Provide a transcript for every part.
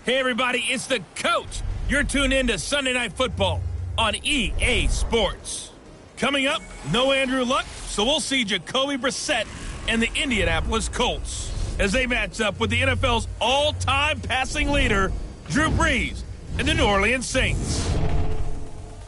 Hey, everybody, it's the Coach. You're tuned in to Sunday Night Football on EA Sports. Coming up, no Andrew Luck, so we'll see Jacoby Brissett and the Indianapolis Colts as they match up with the NFL's all-time passing leader, Drew Brees, and the New Orleans Saints.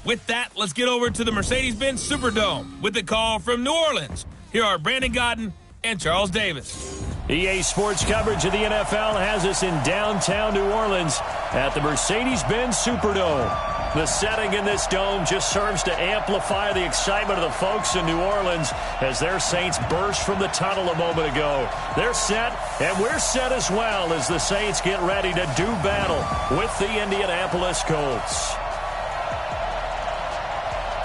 With that, let's get over to the Mercedes-Benz Superdome with the call from New Orleans. Here are Brandon Godden and Charles Davis. EA Sports coverage of the NFL has us in downtown New Orleans at the Mercedes-Benz Superdome. The setting in this dome just serves to amplify the excitement of the folks in New Orleans as their Saints burst from the tunnel a moment ago. They're set, and we're set as well as the Saints get ready to do battle with the Indianapolis Colts.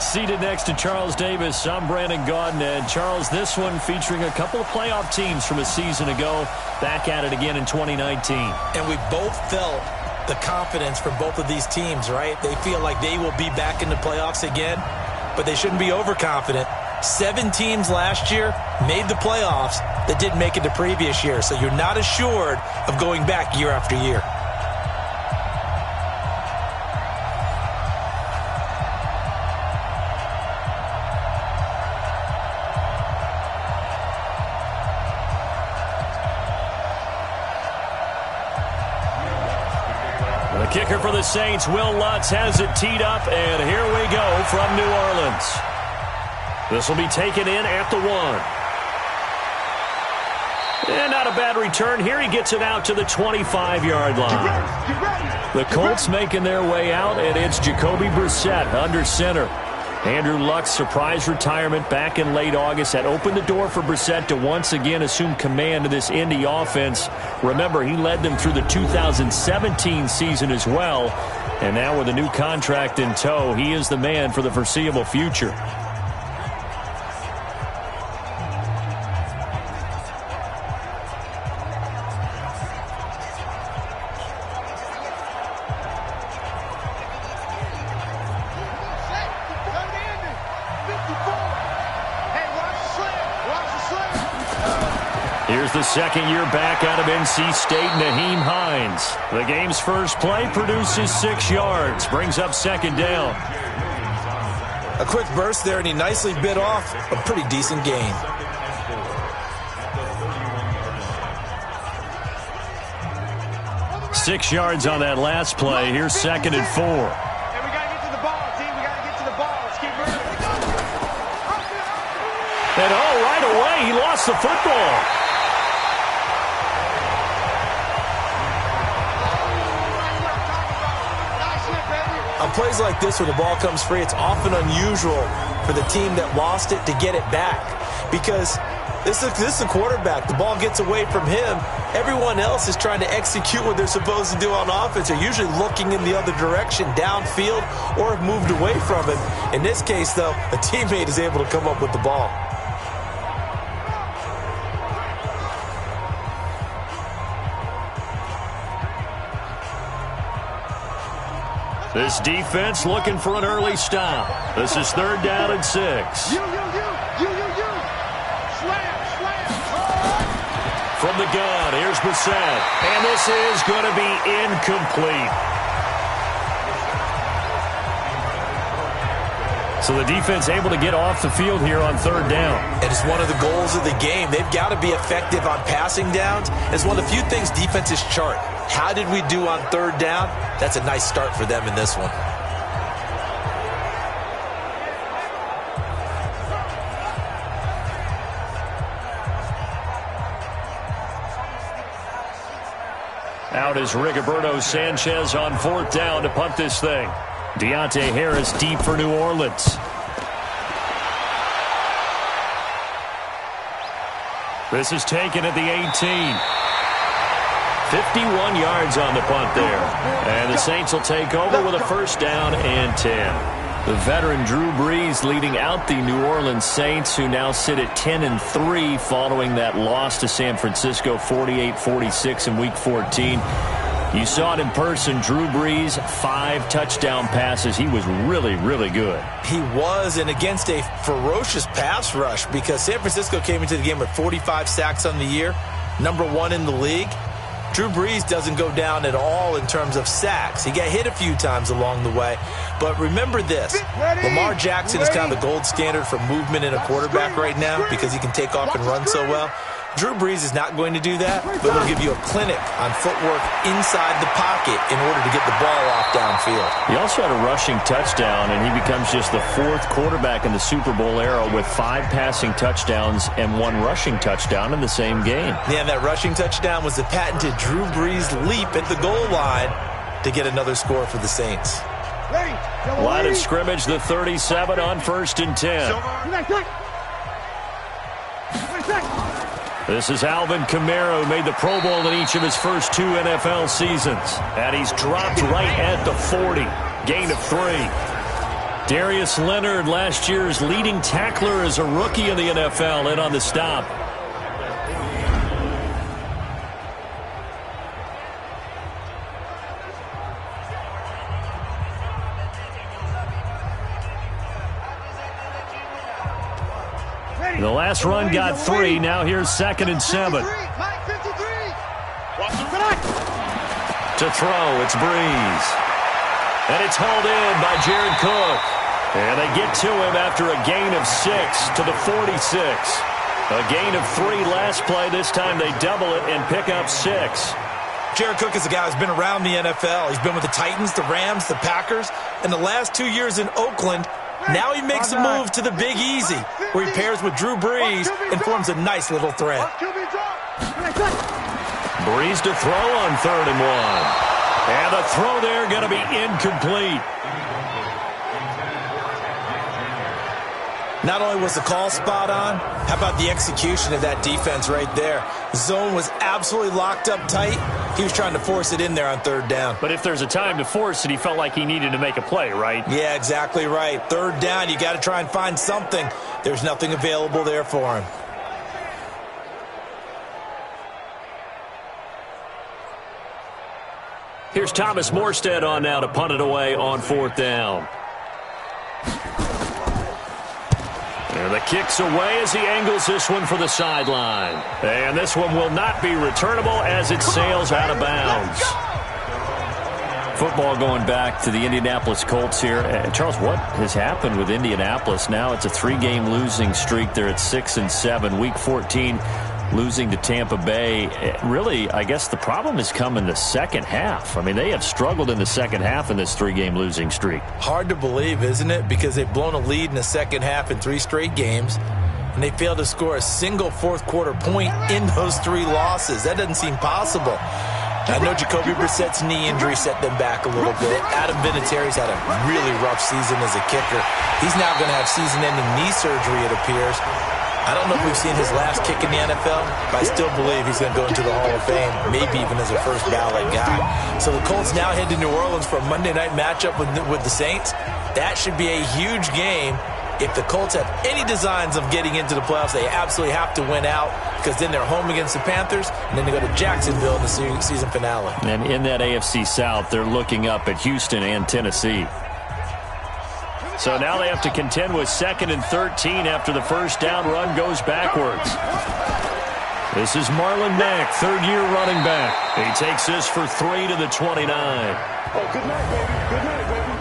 Seated next to Charles Davis, I'm Brandon Gaudin. And Charles, this one featuring a couple of playoff teams from a season ago, back at it again in 2019. And we both felt the confidence from both of these teams, right? They feel like they will be back in the playoffs again, but they shouldn't be overconfident. 7 teams last year made the playoffs that didn't make it the previous year, so you're not assured of going back year after year. The kicker for the Saints, Will Lutz, has it teed up, and here we go from New Orleans. This will be taken in at the 1. And not a bad return. Here he gets it out to the 25-yard line. The Colts making their way out, and it's Jacoby Brissett under center. Andrew Luck's surprise retirement back in late August had opened the door for Brissett to once again assume command of this Indy offense. Remember, he led them through the 2017 season as well. And now with a new contract in tow, he is the man for the foreseeable future. Here's the second year back out of NC State, Nyheim Hines. The game's first play produces 6 yards, brings up second down. A quick burst there, and he nicely bit off a pretty decent gain. Six yards on that last play. Here's second and 4. Hey, we got to get to the ball, team. We got to get to the ball. Let's keep moving. And right away, he lost the football. On plays like this where the ball comes free, it's often unusual for the team that lost it to get it back. Because this is a quarterback. The ball gets away from him. Everyone else is trying to execute what they're supposed to do on offense. They're usually looking in the other direction, downfield, or have moved away from it. In this case, though, a teammate is able to come up with the ball. This defense looking for an early stop. This is 3rd down and 6. You. From the gun, here's Brissett. And this is going to be incomplete. So the defense able to get off the field here on 3rd down. And it's one of the goals of the game. They've got to be effective on passing downs. It's one of the few things defenses chart. How did we do on 3rd down? That's a nice start for them in this one. Out is Rigoberto Sanchez on 4th down to punt this thing. Deontay Harris deep for New Orleans. This is taken at the 18. 51 yards on the punt there. And the Saints will take over with a 1st down and 10. The veteran Drew Brees leading out the New Orleans Saints, who now sit at 10-3 following that loss to San Francisco 48-46 in Week 14. You saw it in person. Drew Brees, 5 touchdown passes. He was really, really good. He was, and against a ferocious pass rush, because San Francisco came into the game with 45 sacks on the year, #1 in the league. Drew Brees doesn't go down at all in terms of sacks. He got hit a few times along the way. But remember this, Lamar Jackson is kind of the gold standard for movement in a quarterback right now because he can take off and run so well. Drew Brees is not going to do that, but he'll give you a clinic on footwork inside the pocket in order to get the ball off downfield. He also had a rushing touchdown, and he becomes just the 4th quarterback in the Super Bowl era with 5 passing touchdowns and 1 rushing touchdown in the same game. Yeah, that rushing touchdown was the patented Drew Brees leap at the goal line to get another score for the Saints. Line of scrimmage, the 37 on 1st and 10. This is Alvin Kamara, who made the Pro Bowl in each of his first 2 NFL seasons. And he's dropped right at the 40. Gain of 3. Darius Leonard, last year's leading tackler as a rookie in the NFL, in on the stop. The last run got 3. Now here's 2nd and 7. To throw, it's Brees. And it's hauled in by Jared Cook. And they get to him after a gain of 6 to the 46. A gain of 3 last play. This time they double it and pick up 6. Jared Cook is a guy who's been around the NFL. He's been with the Titans, the Rams, the Packers. And the last 2 years in Oakland, now he makes a move to the Big Easy, where he pairs with Drew Brees and forms a nice little threat. Brees to throw on 3rd and 1. And the throw there going to be incomplete. Not only was the call spot on, how about the execution of that defense right there? The zone was absolutely locked up tight. He was trying to force it in there on 3rd down. But if there's a time to force it, he felt like he needed to make a play, right? Yeah, exactly right. 3rd down, you got to try and find something. There's nothing available there for him. Here's Thomas Morstead on now to punt it away on 4th down. And the kick's away as he angles this one for the sideline. And this one will not be returnable as it sails out of bounds. Football going back to the Indianapolis Colts here. Charles, what has happened with Indianapolis? Now it's a 3-game losing streak. They're at 6-7. Week 14, losing to Tampa Bay. Really, I guess the problem has come in the second half. I mean, they have struggled in the second half in this 3-game losing streak. Hard to believe, isn't it? Because they've blown a lead in the second half in 3 straight games, and they failed to score a single 4th quarter point in those 3 losses. That doesn't seem possible. I know Jacoby Brissett's knee injury set them back a little bit. Adam Vinatieri's had a really rough season as a kicker. He's now going to have season-ending knee surgery, it appears. I don't know if we've seen his last kick in the NFL, but I still believe he's going to go into the Hall of Fame, maybe even as a first ballot guy. So the Colts now head to New Orleans for a Monday night matchup with the Saints. That should be a huge game. If the Colts have any designs of getting into the playoffs, they absolutely have to win out, because then they're home against the Panthers, and then they go to Jacksonville in the season finale. And in that AFC South, they're looking up at Houston and Tennessee. So now they have to contend with 2nd and 13 after the first down run goes backwards. This is Marlon Mack, 3rd-year running back. He takes this for 3 to the 29. Oh, good night, baby. Good night, baby.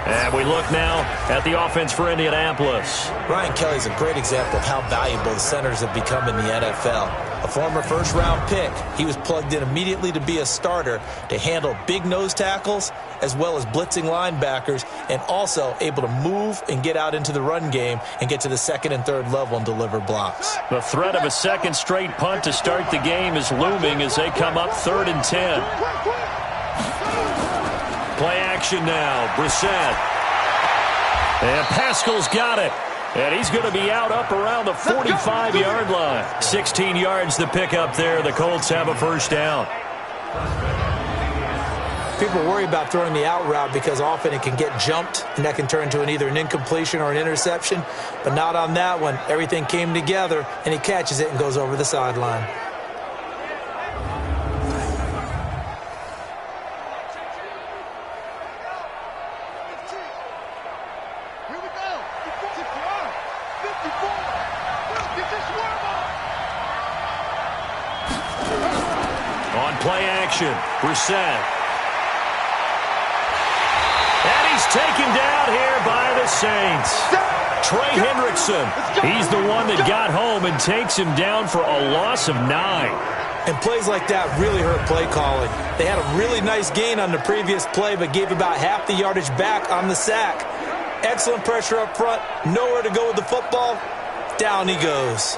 And we look now at the offense for Indianapolis. Ryan Kelly's a great example of how valuable the centers have become in the NFL. A former first-round pick, he was plugged in immediately to be a starter to handle big nose tackles as well as blitzing linebackers, and also able to move and get out into the run game and get to the 2nd and 3rd level and deliver blocks. The threat of a 2nd straight punt to start the game is looming as they come up 3rd and 10. Play action now. Brissett. And Pascal's got it. And he's going to be out up around the 45-yard line. 16 yards the pickup there. The Colts have a first down. People worry about throwing the out route because often it can get jumped, and that can turn into either an incompletion or an interception. But not on that one. Everything came together, and he catches it and goes over the sideline. Brissett. And he's taken down here by the Saints. Trey Hendrickson, he's the one that got home and takes him down for a loss of 9. And plays like that really hurt play calling. They had a really nice gain on the previous play, but gave about half the yardage back on the sack. Excellent pressure up front. Nowhere to go with the football. Down he goes.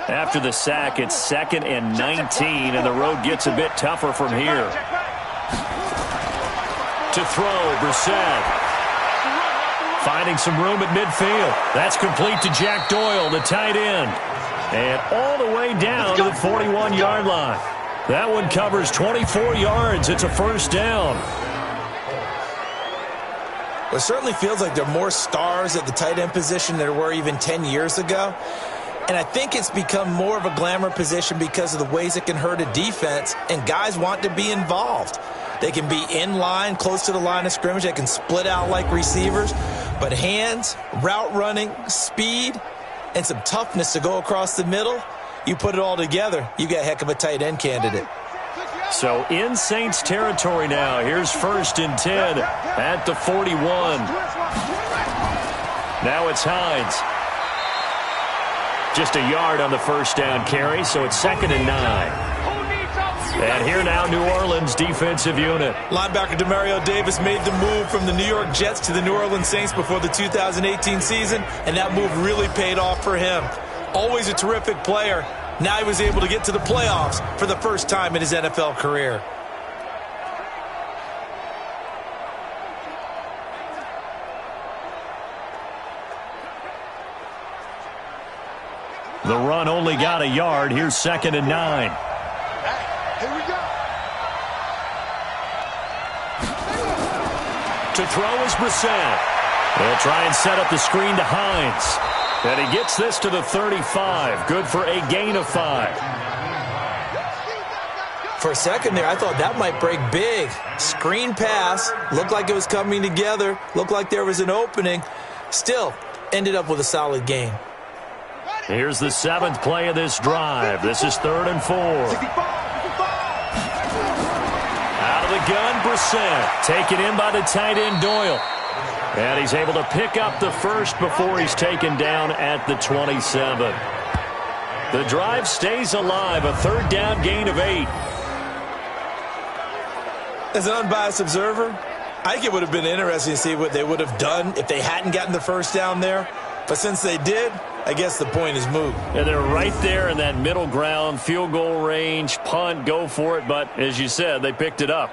After the sack, it's 2nd and 19, and the road gets a bit tougher from here. To throw, Brissett. Finding some room at midfield. That's complete to Jack Doyle, the tight end. And all the way down to the 41-yard line. That one covers 24 yards. It's a first down. It certainly feels like there are more stars at the tight end position than there were even 10 years ago. And I think it's become more of a glamour position because of the ways it can hurt a defense, and guys want to be involved. They can be in line, close to the line of scrimmage. They can split out like receivers. But hands, route running, speed, and some toughness to go across the middle, you put it all together, you got a heck of a tight end candidate. So in Saints territory now. Here's 1st and 10 at the 41. Now it's Hines. Just a yard on the first down carry, so it's 2nd and 9. And here now, New Orleans defensive unit. Linebacker Demario Davis made the move from the New York Jets to the New Orleans Saints before the 2018 season, and that move really paid off for him. Always a terrific player. Now he was able to get to the playoffs for the first time in his NFL career. The run only got a yard. Here's 2nd and 9. Here we go. To throw is Brissett. They'll try and set up the screen to Hines. And he gets this to the 35. Good for a gain of 5. For a second there, I thought that might break big. Screen pass. Looked like it was coming together. Looked like there was an opening. Still, ended up with a solid gain. Here's the 7th play of this drive. This is 3rd and 4. Out of the gun, Brissett. Taken in by the tight end, Doyle. And he's able to pick up the first before he's taken down at the 27. The drive stays alive. A 3rd down gain of 8. As an unbiased observer, I think it would have been interesting to see what they would have done if they hadn't gotten the first down there. But since they did, I guess the point is moot. And they're right there in that middle ground, field goal range, punt, go for it. But as you said, they picked it up.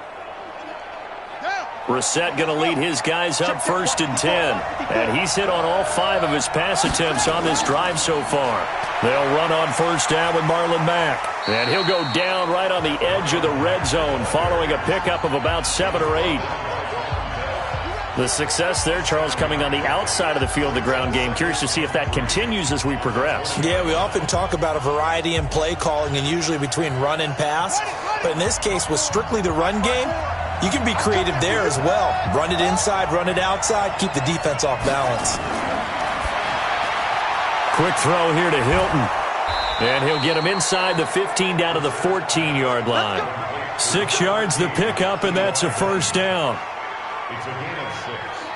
Brissett going to lead his guys up 1st and 10. And he's hit on all 5 of his pass attempts on this drive so far. They'll run on 1st down with Marlon Mack. And he'll go down right on the edge of the red zone following a pickup of about 7 or 8. The success there, Charles, coming on the outside of the field, the ground game. Curious to see if that continues as we progress. Yeah, we often talk about a variety in play calling and usually between run and pass. But in this case, with strictly the run game, you can be creative there as well. Run it inside, run it outside, keep the defense off balance. Quick throw here to Hilton. And he'll get him inside the 15 down to the 14-yard line. 6 yards the pickup, and that's a first down.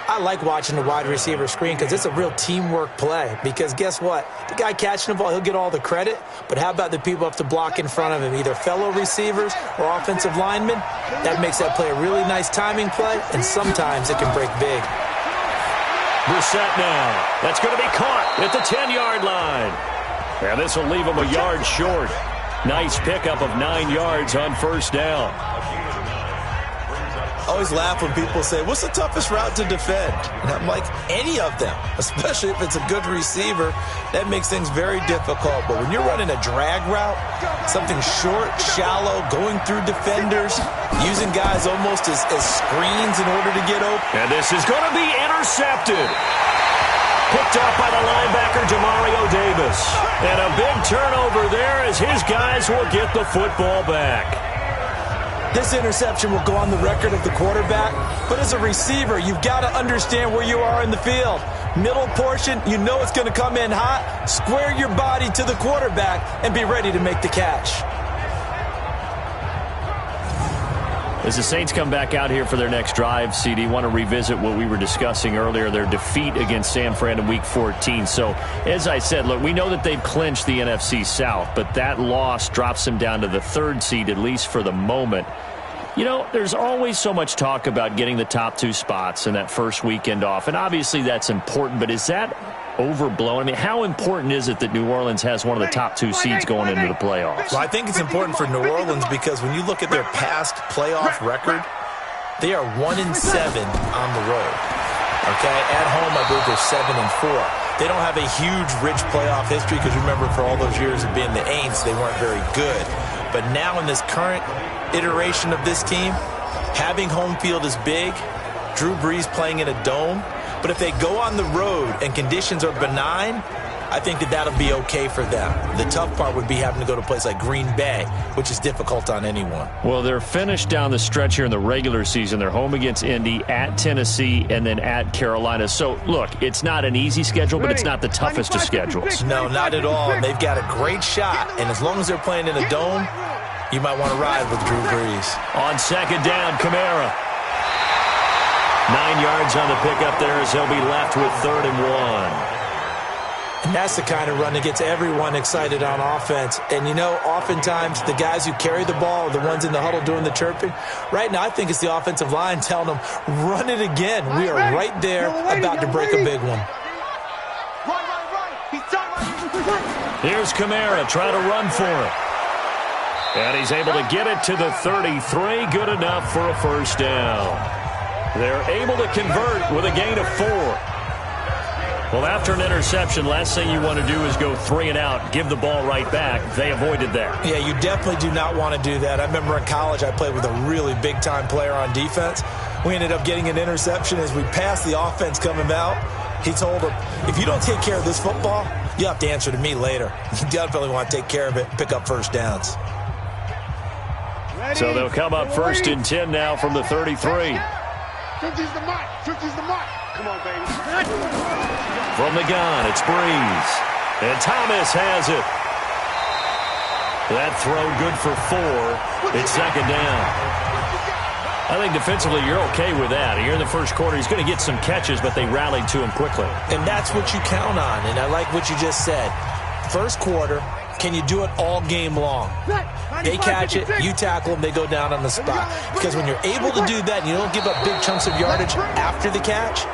I like watching the wide receiver screen because it's a real teamwork play. Because guess what? The guy catching the ball, he'll get all the credit. But how about the people up to block in front of him, either fellow receivers or offensive linemen? That makes that play a really nice timing play, and sometimes it can break big. Brissett now. That's going to be caught at the 10-yard line. And this will leave him a yard short. Nice pickup of 9 yards on first down. I always laugh when people say, what's the toughest route to defend? And I'm like, any of them, especially if it's a good receiver. That makes things very difficult. But when you're running a drag route, something short, shallow, going through defenders, using guys almost as screens in order to get open. And this is going to be intercepted. Picked up by the linebacker, Demario Davis. And a big turnover there as his guys will get the football back. This interception will go on the record of the quarterback, but as a receiver, you've got to understand where you are in the field. Middle portion, you know it's going to come in hot. Square your body to the quarterback and be ready to make the catch. As the Saints come back out here for their next drive, CD, want to revisit what we were discussing earlier, their defeat against San Fran in Week 14. So, as I said, look, we know that they've clinched the NFC South, but that loss drops them down to the 3rd seed, at least for the moment. You know, there's always so much talk about getting the top 2 spots in that first weekend off, and obviously that's important, but is that overblown? I mean, how important is it that New Orleans has one of the top 2 seeds going into the playoffs? Well, I think it's important for New Orleans because when you look at their past playoff record, they are 1-7 on the road. Okay, at home, I believe they're 7-4. They don't have a huge, rich playoff history because remember, for all those years of being the Aints, they weren't very good. But now in this current iteration of this team, having home field is big. Drew Brees playing in a dome. But if they go on the road and conditions are benign, I think that that'll be okay for them. The tough part would be having to go to a place like Green Bay, which is difficult on anyone. Well, they're finished down the stretch here in the regular season. They're home against Indy, at Tennessee, and then at Carolina. So, look, it's not an easy schedule, but it's not the toughest of schedules. No, not at all. And they've got a great shot. And as long as they're playing in a dome, you might want to ride with Drew Brees. On second down, Kamara. 9 yards on the pickup there as he'll be left with 3rd and 1. And that's the kind of run that gets everyone excited on offense. And, you know, oftentimes the guys who carry the ball are the ones in the huddle doing the chirping. Right now, I think it's the offensive line telling them, run it again. We are right there about to break a big one. Here's Kamara trying to run for it. And he's able to get it to the 33. Good enough for a first down. They're able to convert with a gain of 4. Well, after an interception, last thing you want to do is go 3 and out, give the ball right back. They avoided that. Yeah, you definitely do not want to do that. I remember in college I played with a really big-time player on defense. We ended up getting an interception as we passed the offense coming out. He told him, if you don't take care of this football, you have to answer to me later. You definitely want to take care of it and pick up first downs. So they'll come up 1st and 10 now from the 33. 50's the mark. 50's the mark. Come on, baby. From the gun, it's Brees. And Thomas has it. That throw good for 4. It's second down. I think defensively you're okay with that. Here in the first quarter, he's going to get some catches, but they rallied to him quickly. And that's what you count on. And I like what you just said. First quarter, can you do it all game long? They catch it, you tackle them, they go down on the spot. Because when you're able to do that and you don't give up big chunks of yardage after the catch,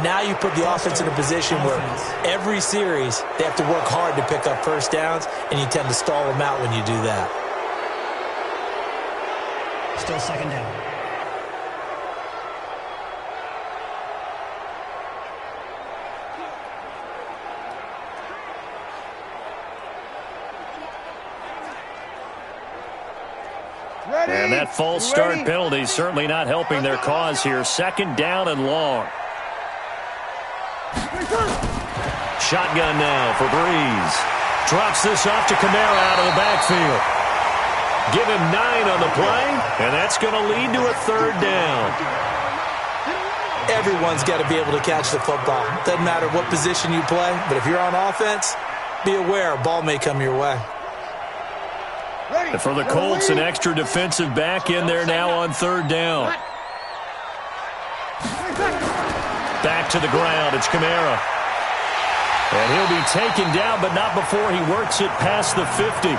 now you put the offense in a position where every series they have to work hard to pick up first downs, and you tend to stall them out when you do that. Still second down. And that false start penalty is certainly not helping their cause here. Second down and long. Shotgun now for Brees. Drops this off to Kamara out of the backfield. Give him 9 on the play, and that's going to lead to a 3rd down. Everyone's got to be able to catch the football. Doesn't matter what position you play, but if you're on offense, be aware a ball may come your way. And for the Colts, an extra defensive back in there now on 3rd down. Back to the ground. It's Kamara. And he'll be taken down, but not before he works it past the 50.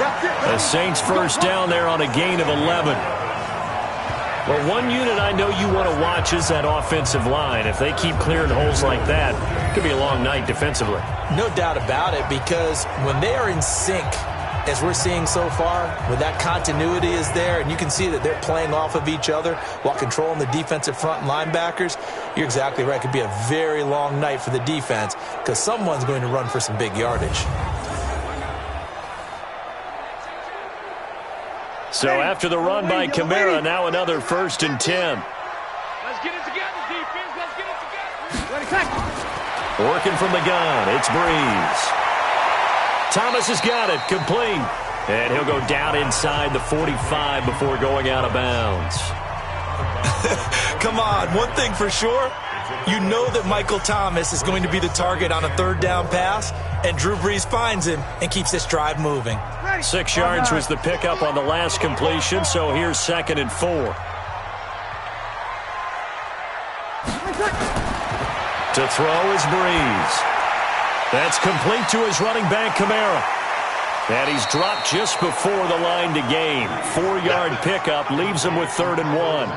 The Saints first down there on a gain of 11. Well, one unit I know you want to watch is that offensive line. If they keep clearing holes like that, it could be a long night defensively. No doubt about it, because when they are in sync, as we're seeing so far, when that continuity is there, and you can see that they're playing off of each other while controlling the defensive front and linebackers, you're exactly right. It could be a very long night for the defense because someone's going to run for some big yardage. So after the run by Kamara, now another 1st and 10. Let's get it together, defense. Let's get it together. Working from the gun, it's Breeze. Thomas has got it, complete. And he'll go down inside the 45 before going out of bounds. Come on, one thing for sure. You know that Michael Thomas is going to be the target on a third down pass, and Drew Brees finds him and keeps this drive moving. 6 yards was the pickup on the last completion, so here's 2nd and 4. To throw is Breeze. That's complete to his running back, Kamara. And he's dropped just before the line to gain. 4-yard pickup leaves him with 3rd and 1.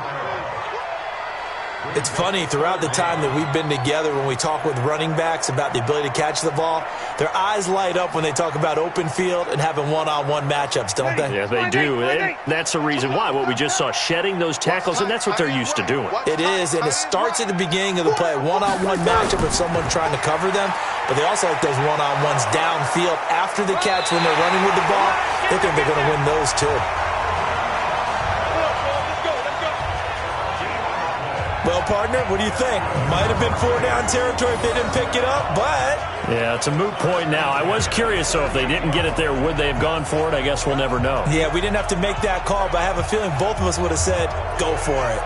It's funny, throughout the time that we've been together, when we talk with running backs about the ability to catch the ball, their eyes light up when they talk about open field and having one-on-one matchups, don't they? Yeah, they do. And that's the reason why. What we just saw, shedding those tackles, and that's what they're used to doing. It is, and it starts at the beginning of the play. One-on-one matchup of someone trying to cover them, but they also like those one-on-ones downfield after the catch when they're running with the ball. They think they're going to win those too. Well, partner, what do you think? Might have been 4-down territory if they didn't pick it up, but... Yeah, it's a moot point now. I was curious, so if they didn't get it there, would they have gone for it? I guess we'll never know. Yeah, we didn't have to make that call, but I have a feeling both of us would have said, go for it.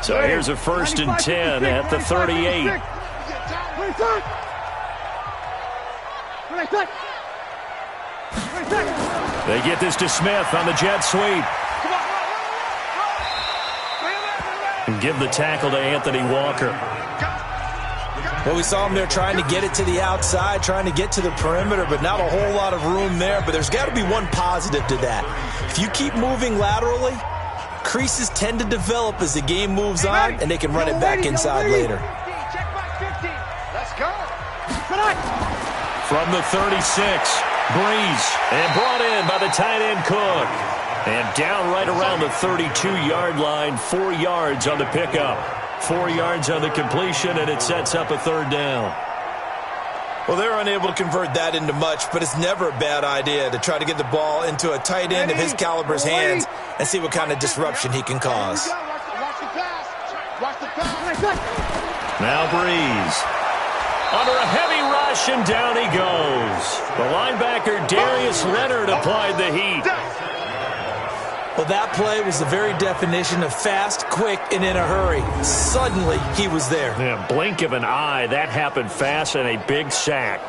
So here's a 1st and 10 at the 38. They get this to Smith on the jet sweep. And give the tackle to Anthony Walker. Well, we saw him there trying to get it to the outside, trying to get to the perimeter, but not a whole lot of room there. But there's got to be one positive to that. If you keep moving laterally, creases tend to develop as the game moves on, and they can run it back inside later. Let's go. From the 36, Breeze, and brought in by the tight end Cook. And down right around the 32-yard line, 4 yards on the pickup. 4 yards on the completion, and it sets up a 3rd down. Well, they're unable to convert that into much, but it's never a bad idea to try to get the ball into a tight end of his caliber's hands and see what kind of disruption he can cause. Now Breeze. Under a heavy rush, and down he goes. The linebacker, Darius Leonard, applied the heat. Well, that play was the very definition of fast, quick, and in a hurry. Suddenly, he was there. Yeah, blink of an eye, that happened fast, and a big sack.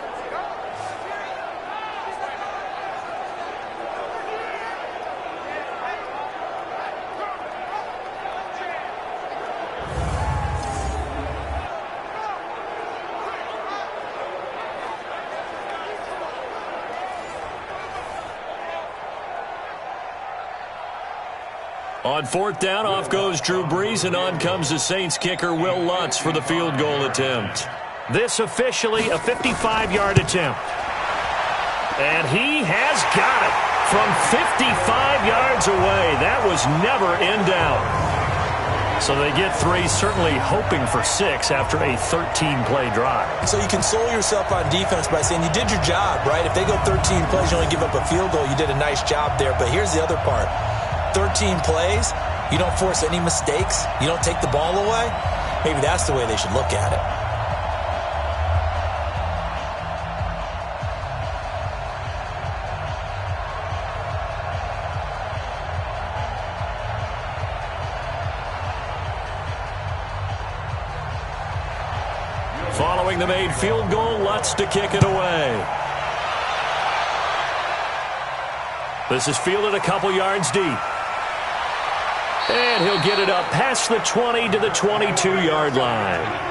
On 4th down, off goes Drew Brees, and on comes the Saints kicker, Will Lutz, for the field goal attempt. This officially a 55-yard attempt. And he has got it from 55 yards away. That was never in doubt. So they get 3, certainly hoping for 6 after a 13-play drive. So you console yourself on defense by saying you did your job, right? If they go 13 plays, you only give up a field goal, you did a nice job there. But here's the other part. 13 plays, you don't force any mistakes, you don't take the ball away. Maybe that's the way they should look at it. Following the made field goal, Lutz to kick it away. This is fielded a couple yards deep. And he'll get it up past the 20 to the 22-yard line.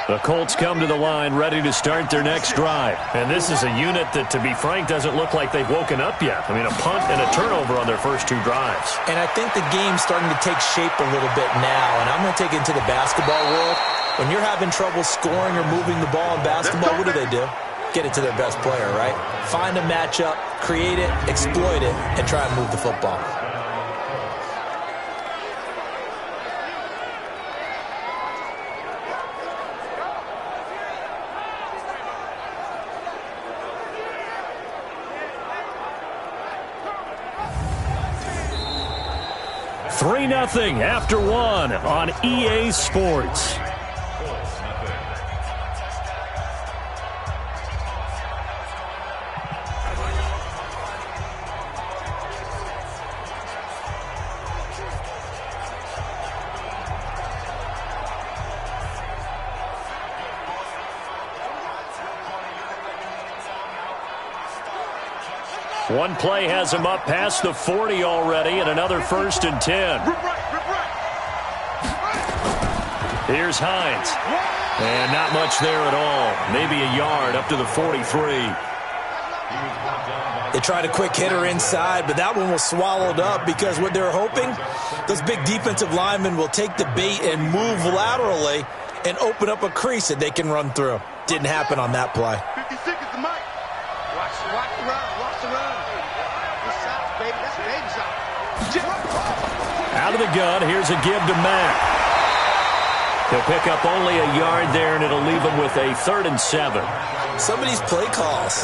The Colts come to the line ready to start their next drive. And this is a unit that, to be frank, doesn't look like they've woken up yet. I mean, a punt and a turnover on their first 2 drives. And I think the game's starting to take shape a little bit now. And I'm going to take it into the basketball world. When you're having trouble scoring or moving the ball in basketball, what do? Get it to their best player, right? Find a matchup, create it, exploit it, and try and move the football. 3-0 after one on EA Sports. One play has him up past the 40 already, and another 1st and 10. Here's Hines. And not much there at all. Maybe a yard up to the 43. They tried a quick hitter inside, but that one was swallowed up because what they're hoping, those big defensive linemen will take the bait and move laterally and open up a crease that they can run through. Didn't happen on that play. 56 is the mic. Watch the run. Watch the run. Good shots, baby. That's a baby shot. Out of the gun, here's a give to Mack. He'll pick up only a yard there, and it'll leave him with a 3rd and 7. Some of these play calls,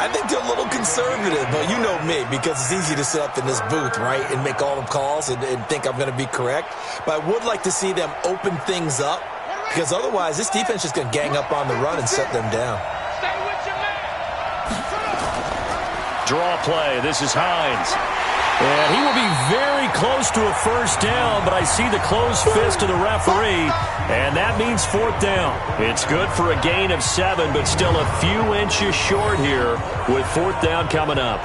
I think they're a little conservative, but you know me, because it's easy to sit up in this booth, right, and make all the calls and think I'm going to be correct. But I would like to see them open things up, because otherwise this defense is going to gang up on the run and shut them down. Stay with your man. Draw play. This is Hines. And he will be very close to a 1st down, but I see the closed fist of the referee, and that means 4th down. It's good for a gain of 7, but still a few inches short here with 4th down coming up.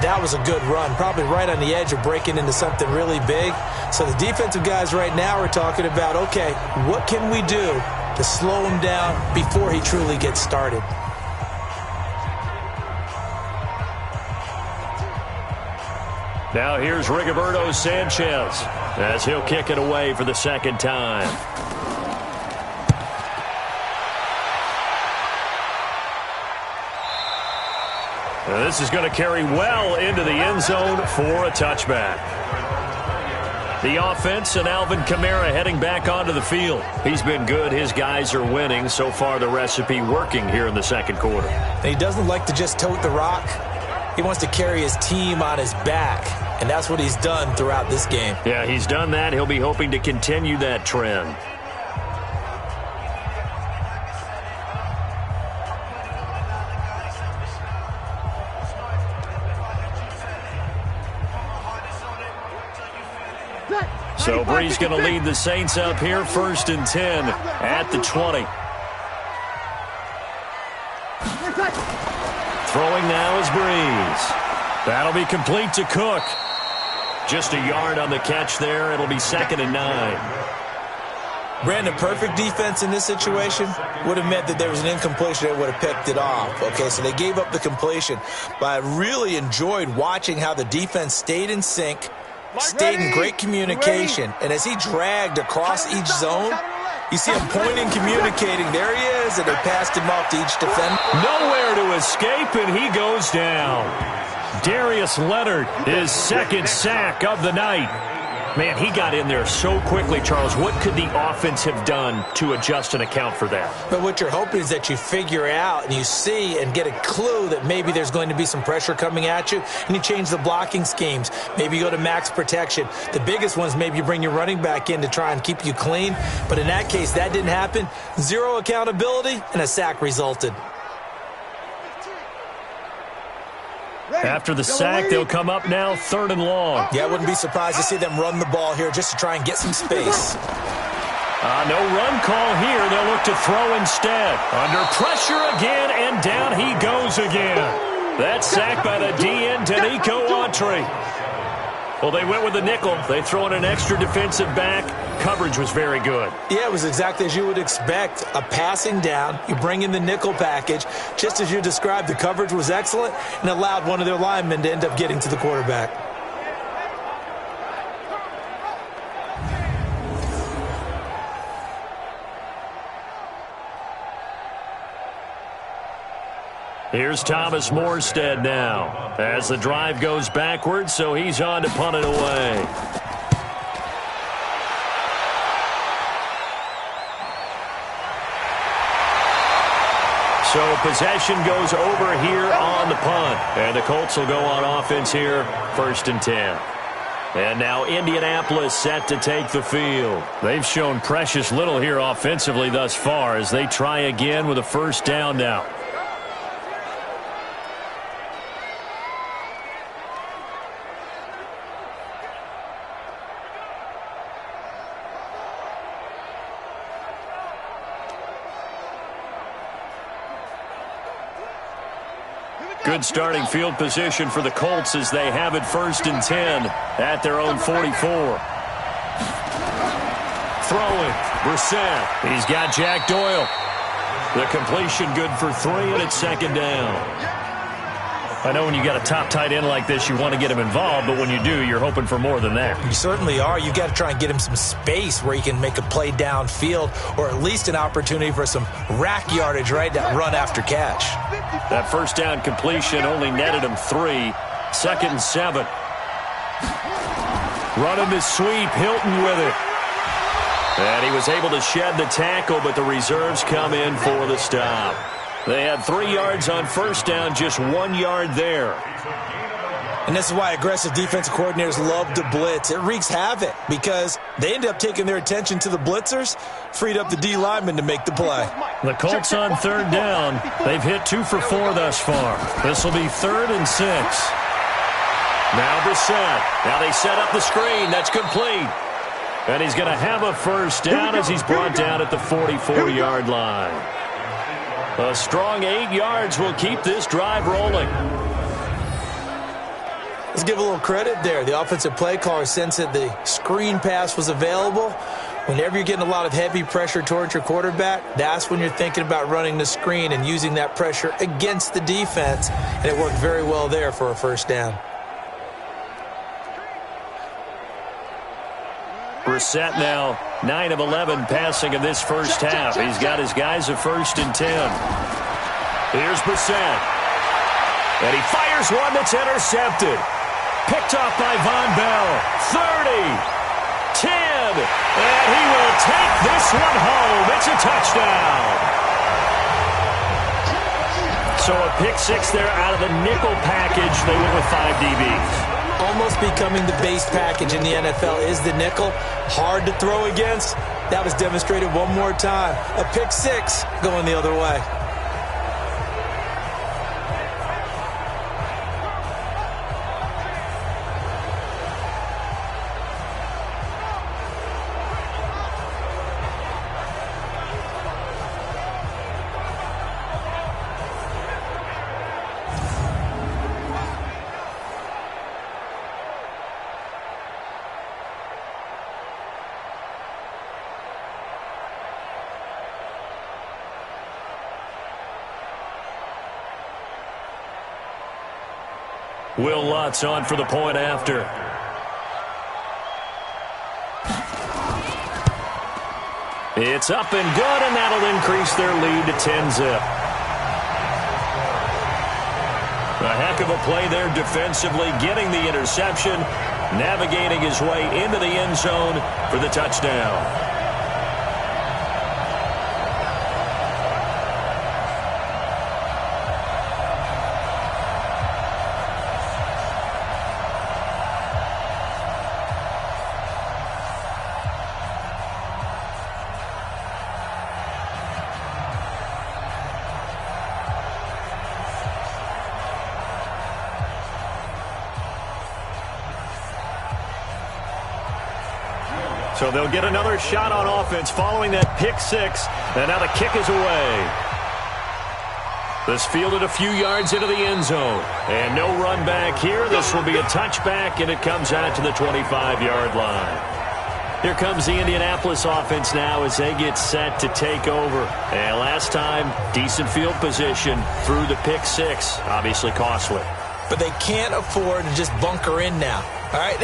That was a good run, probably right on the edge of breaking into something really big. So the defensive guys right now are talking about, okay, what can we do to slow him down before he truly gets started? Now here's Rigoberto Sanchez as he'll kick it away for the 2nd time. Now this is going to carry well into the end zone for a touchback. The offense and Alvin Kamara heading back onto the field. He's been good. His guys are winning. So far the recipe working here in the 2nd quarter. And he doesn't like to just tote the rock. He wants to carry his team on his back, and that's what he's done throughout this game. Yeah, he's done that. He'll be hoping to continue that trend. So Bree's going to lead the Saints up here, 1st and 10 at the 20. Throwing now is Breeze. That'll be complete to Cook. Just a yard on the catch there. It'll be 2nd and 9. Brandon, perfect defense in this situation would have meant that there was an incompletion that would have picked it off. Okay, so they gave up the completion. But I really enjoyed watching how the defense stayed in sync, stayed in great communication. And as he dragged across each zone, you see him pointing, communicating. There he is, and they passed him off to each defender. Nowhere to escape, and he goes down. Darius Leonard, his 2nd sack of the night. Man, he got in there so quickly, Charles. What could the offense have done to adjust and account for that? But what you're hoping is that you figure out and you see and get a clue that maybe there's going to be some pressure coming at you, and you change the blocking schemes. Maybe you go to max protection. The biggest ones, maybe you bring your running back in to try and keep you clean. But in that case, that didn't happen. Zero accountability, and a sack resulted. After the sack, they'll come up now 3rd and long. Yeah, I wouldn't be surprised to see them run the ball here just to try and get some space. No run call here. They'll look to throw instead. Under pressure again, and down he goes again. That's sacked by the DN, Danico Autry. Well, they went with the nickel. They throw in an extra defensive back. Coverage was very good. Yeah, it was exactly as you would expect. A passing down. You bring in the nickel package. Just as you described, the coverage was excellent and allowed one of their linemen to end up getting to the quarterback. Here's Thomas Morstead now as the drive goes backwards, so he's on to punt it away. So possession goes over here on the punt, and the Colts will go on offense here, 1st and 10. And now Indianapolis set to take the field. They've shown precious little here offensively thus far as they try again with a first down now. Good starting field position for the Colts as they have it 1st and 10 at their own 44. Throwing, Brissett. He's got Jack Doyle. The completion good for 3, and it's 2nd down. I know when you got a top tight end like this, you want to get him involved, but when you do, you're hoping for more than that. You certainly are. You've got to try and get him some space where he can make a play downfield or at least an opportunity for some rack yardage, right? That run after catch. That first down completion only netted him 3. 2nd and 7. Running the sweep, Hilton with it. And he was able to shed the tackle, but the reserves come in for the stop. They had 3 yards on first down, just 1 yard there. And this is why aggressive defensive coordinators love to blitz. It wreaks havoc because they end up taking their attention to the blitzers, freed up the D lineman to make the play. The Colts on 3rd down. They've hit 2 for 4 thus far. This will be 3rd and 6. Now Brissett. Now they set up the screen. That's complete. And he's going to have a first down as he's brought down at the 44-yard line. A strong 8 yards will keep this drive rolling. Let's give a little credit there. The offensive play caller sensed that the screen pass was available. Whenever you're getting a lot of heavy pressure towards your quarterback, that's when you're thinking about running the screen and using that pressure against the defense. And it worked very well there for a first down. Brissett now 9 of 11 passing in this first half. He's got his guys at 1st and 10. Here's Brissett. And he fires one that's intercepted. Picked off by Von Bell. 30. 10. And he will take this one home. It's a touchdown. So a pick 6 there out of the nickel package. They went with 5 DBs. Almost becoming the base package in the NFL is the nickel. Hard to throw against. That was demonstrated one more time. A pick 6 going the other way. Will Lutz on for the point after. It's up and good, and that'll increase their lead to 10-zip. A heck of a play there defensively, getting the interception, navigating his way into the end zone for the touchdown. So they'll get another shot on offense following that pick 6. And now the kick is away. This fielded a few yards into the end zone. And no run back here. This will be a touchback, and it comes out to the 25-yard line. Here comes the Indianapolis offense now as they get set to take over. And last time, decent field position through the pick 6. Obviously costly. But they can't afford to just bunker in now. All right,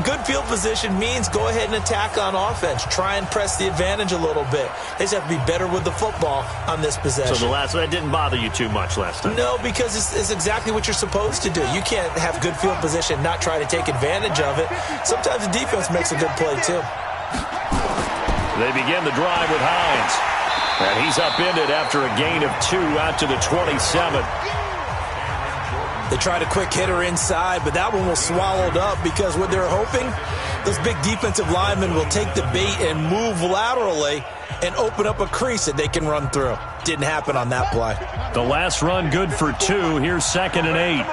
good field position means go ahead and attack on offense. Try and press the advantage a little bit. They just have to be better with the football on this possession. So the last one, that didn't bother you too much last time? No, because it's exactly what you're supposed to do. You can't have good field position, not try to take advantage of it. Sometimes the defense makes a good play, too. They begin the drive with Hines. And he's upended after a gain of 2 out to the 27. They tried a quick hitter inside, but that one was swallowed up because what they're hoping, those big defensive linemen will take the bait and move laterally and open up a crease that they can run through. Didn't happen on that play. The last run good for 2. Here's 2nd and 8.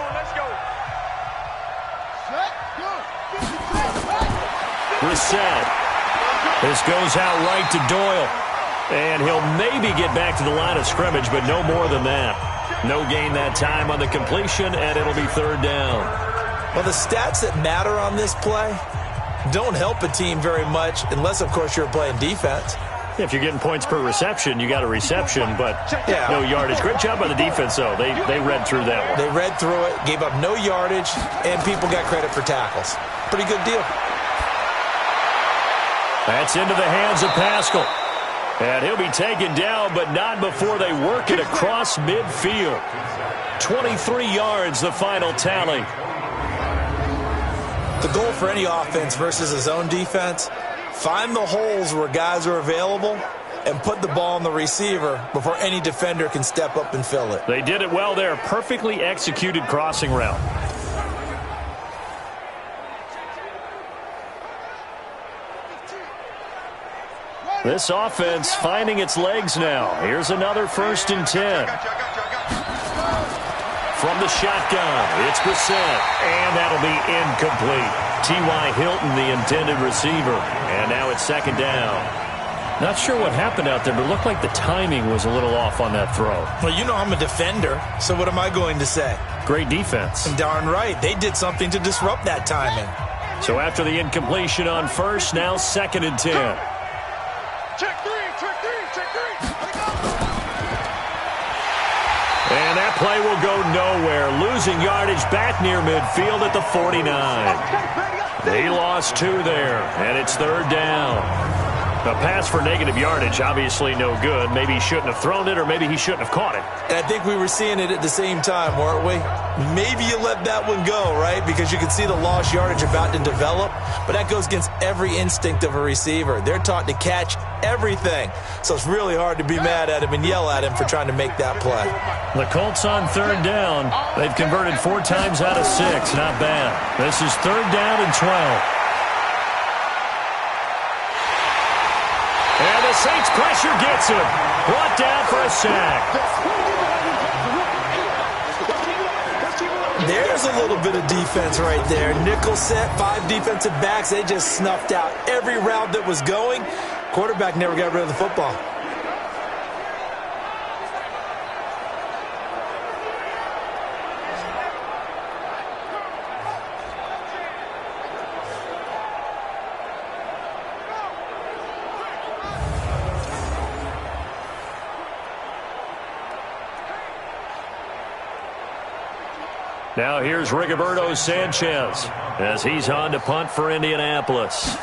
Brissett. This goes out right to Doyle. And he'll maybe get back to the line of scrimmage, but no more than that. No gain that time on the completion, and it'll be 3rd down. Well, the stats that matter on this play don't help a team very much unless, of course, you're playing defense. If you're getting points per reception, you got a reception, but no yardage. Great job by the defense, though. They read through that one. They read through it, gave up no yardage, and people got credit for tackles. Pretty good deal. That's into the hands of Pascal. And he'll be taken down, but not before they work it across midfield. 23 yards, the final tally. The goal for any offense versus a zone defense, find the holes where guys are available and put the ball on the receiver before any defender can step up and fill it. They did it well there. Perfectly executed crossing route. This offense finding its legs now. Here's another 1st and 10. From the shotgun, it's Brissett, and that'll be incomplete. T.Y. Hilton, the intended receiver, and now it's 2nd down. Not sure what happened out there, but it looked like the timing was a little off on that throw. Well, you know I'm a defender, so what am I going to say? Great defense. And darn right, they did something to disrupt that timing. So after the incompletion on 1st, now 2nd and 10. Check three. And that play will go nowhere. Losing yardage back near midfield at the 49. They lost 2 there, and it's 3rd down. A pass for negative yardage, obviously no good. Maybe he shouldn't have thrown it, or maybe he shouldn't have caught it. And I think we were seeing it at the same time, weren't we? Maybe you let that one go, right? Because you can see the lost yardage about to develop. But that goes against every instinct of a receiver. They're taught to catch everything. So it's really hard to be mad at him and yell at him for trying to make that play. The Colts on 3rd down. They've converted 4 times out of 6. Not bad. This is 3rd down and 12. And the Saints pressure gets him. Brought down for a sack. There's a little bit of defense right there. Nickel set, 5 defensive backs. They just snuffed out every route that was going. Quarterback never got rid of the football. Now here's Rigoberto Sanchez as he's on to punt for Indianapolis.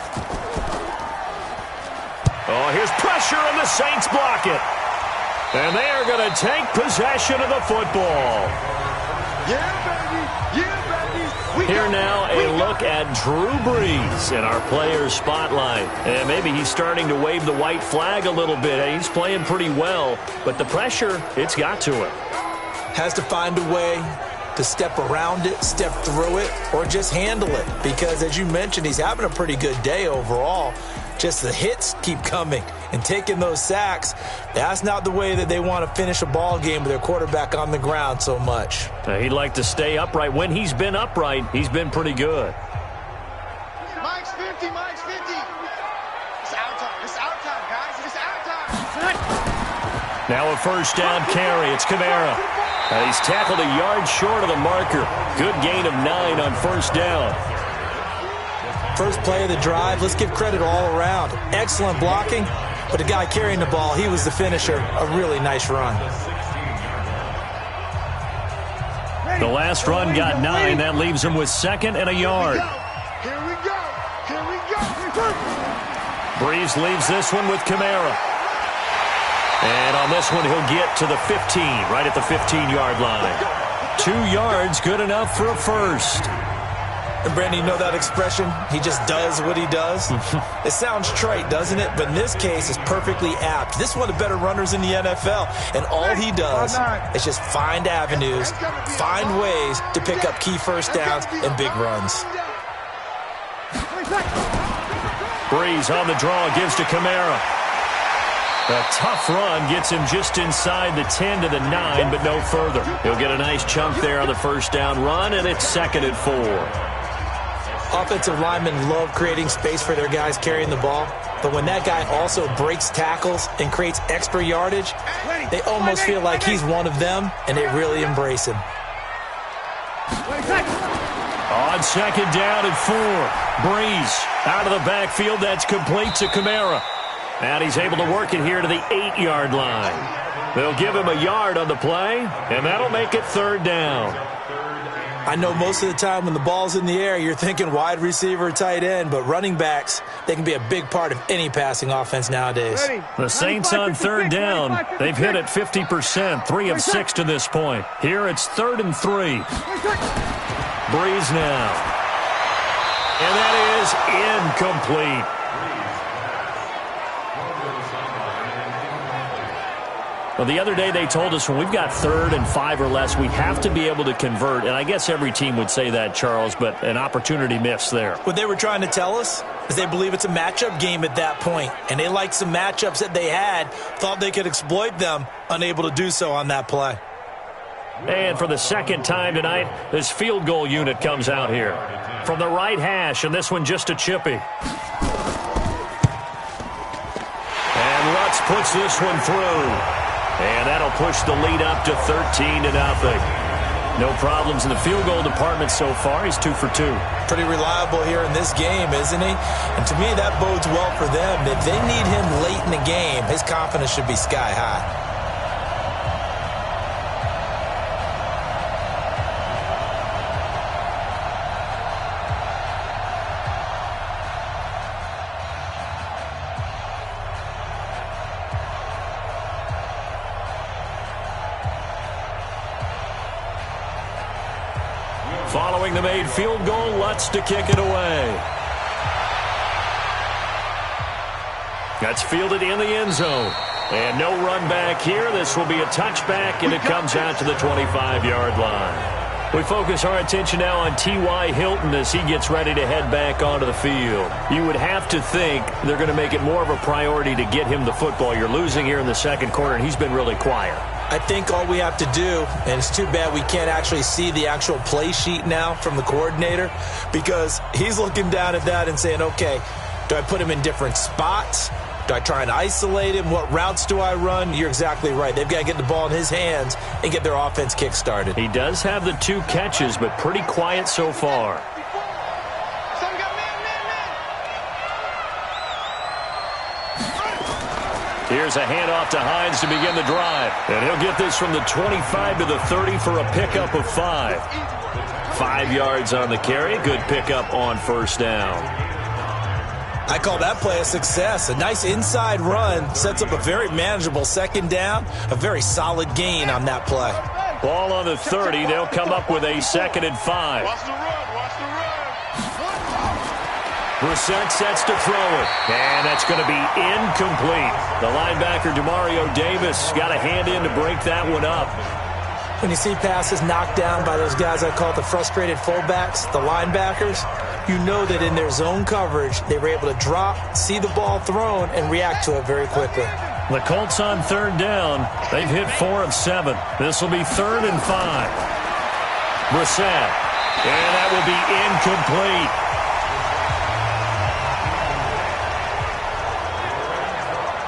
Oh, here's pressure, and the Saints block it. And they are going to take possession of the football. Yeah, baby. Yeah, baby. Here now, a look at Drew Brees in our players' spotlight. And maybe he's starting to wave the white flag a little bit. He's playing pretty well, but the pressure, it's got to him. Has to find a way to step around it, step through it, or just handle it. Because, as you mentioned, he's having a pretty good day overall. Just the hits keep coming and taking those sacks. That's not the way that they want to finish a ball game with their quarterback on the ground so much. He'd like to stay upright. When he's been upright, he's been pretty good. Mike's 50, Mike's 50. It's our time. It's our time, guys. It's our time. Now a 1st down carry. It's Kamara. He's tackled a yard short of the marker. Good gain of 9 on 1st down. First play of the drive, let's give credit all around. Excellent blocking, but the guy carrying the ball, he was the finisher. A really nice run. The last run got 9. That leaves him with 2nd and a yard. Here we go. Here we go. Brees leaves this one with Kamara. And on this one, he'll get to the 15, right at the 15-yard line. 2 yards, good enough for a first. And Brandon, you know that expression? He just does what he does? It sounds trite, doesn't it? But in this case, it's perfectly apt. This is one of the better runners in the NFL. And all he does is just find avenues, find ways to pick up key first downs and big runs. Breeze on the draw, gives to Kamara. A tough run gets him just inside the 10 to the 9, but no further. He'll get a nice chunk there on the first down run, and it's 2nd and 4. Offensive linemen love creating space for their guys carrying the ball, but when that guy also breaks tackles and creates extra yardage, they almost feel like he's one of them, and they really embrace him. On 2nd down and 4, Breeze out of the backfield. That's complete to Kamara. And he's able to work it here to the 8-yard line. They'll give him a yard on the play, and that'll make it 3rd down. I know most of the time when the ball's in the air, you're thinking wide receiver, tight end, but running backs, they can be a big part of any passing offense nowadays. The Saints on 3rd down. They've hit it 50%, 3 of 6 to this point. Here it's 3rd and 3. Breeze now. And that is incomplete. Well, the other day they told us when we've got 3rd and 5 or less, we have to be able to convert. And I guess every team would say that, Charles, but an opportunity missed there. What they were trying to tell us is they believe it's a matchup game at that point. And they liked some matchups that they had, thought they could exploit them, unable to do so on that play. And for the 2nd time tonight, this field goal unit comes out here. From the right hash, and this one just a chippy. And Lutz puts this one through. And that'll push the lead up to 13-0. No problems in the field goal department so far. He's 2 for 2. Pretty reliable here in this game, isn't he? And to me, that bodes well for them. If they need him late in the game, his confidence should be sky high. Following the made field goal, Lutz to kick it away. That's fielded in the end zone. And no run back here. This will be a touchback, and it comes out to the 25-yard line. We focus our attention now on T.Y. Hilton as he gets ready to head back onto the field. You would have to think they're going to make it more of a priority to get him the football. You're losing here in the 2nd quarter, and he's been really quiet. I think all we have to do, and it's too bad we can't actually see the actual play sheet now from the coordinator, because he's looking down at that and saying, okay, do I put him in different spots? Do I try and isolate him? What routes do I run? You're exactly right. They've got to get the ball in his hands and get their offense kick-started. He does have the 2 catches, but pretty quiet so far. Here's a handoff to Hines to begin the drive. And he'll get this from the 25 to the 30 for a pickup of 5. 5 yards on the carry. Good pickup on 1st down. I call that play a success. A nice inside run sets up a very manageable 2nd down. A very solid gain on that play. Ball on the 30. They'll come up with a 2nd and 5. Watch the run. Watch the run. Brissett sets to throw it, and that's going to be incomplete. The linebacker, Demario Davis, got a hand in to break that one up. When you see passes knocked down by those guys I call the frustrated fullbacks, the linebackers, you know that in their zone coverage, they were able to drop, see the ball thrown, and react to it very quickly. The Colts on 3rd down. They've hit 4 of 7. This will be 3rd and 5. Brissett, and that will be incomplete.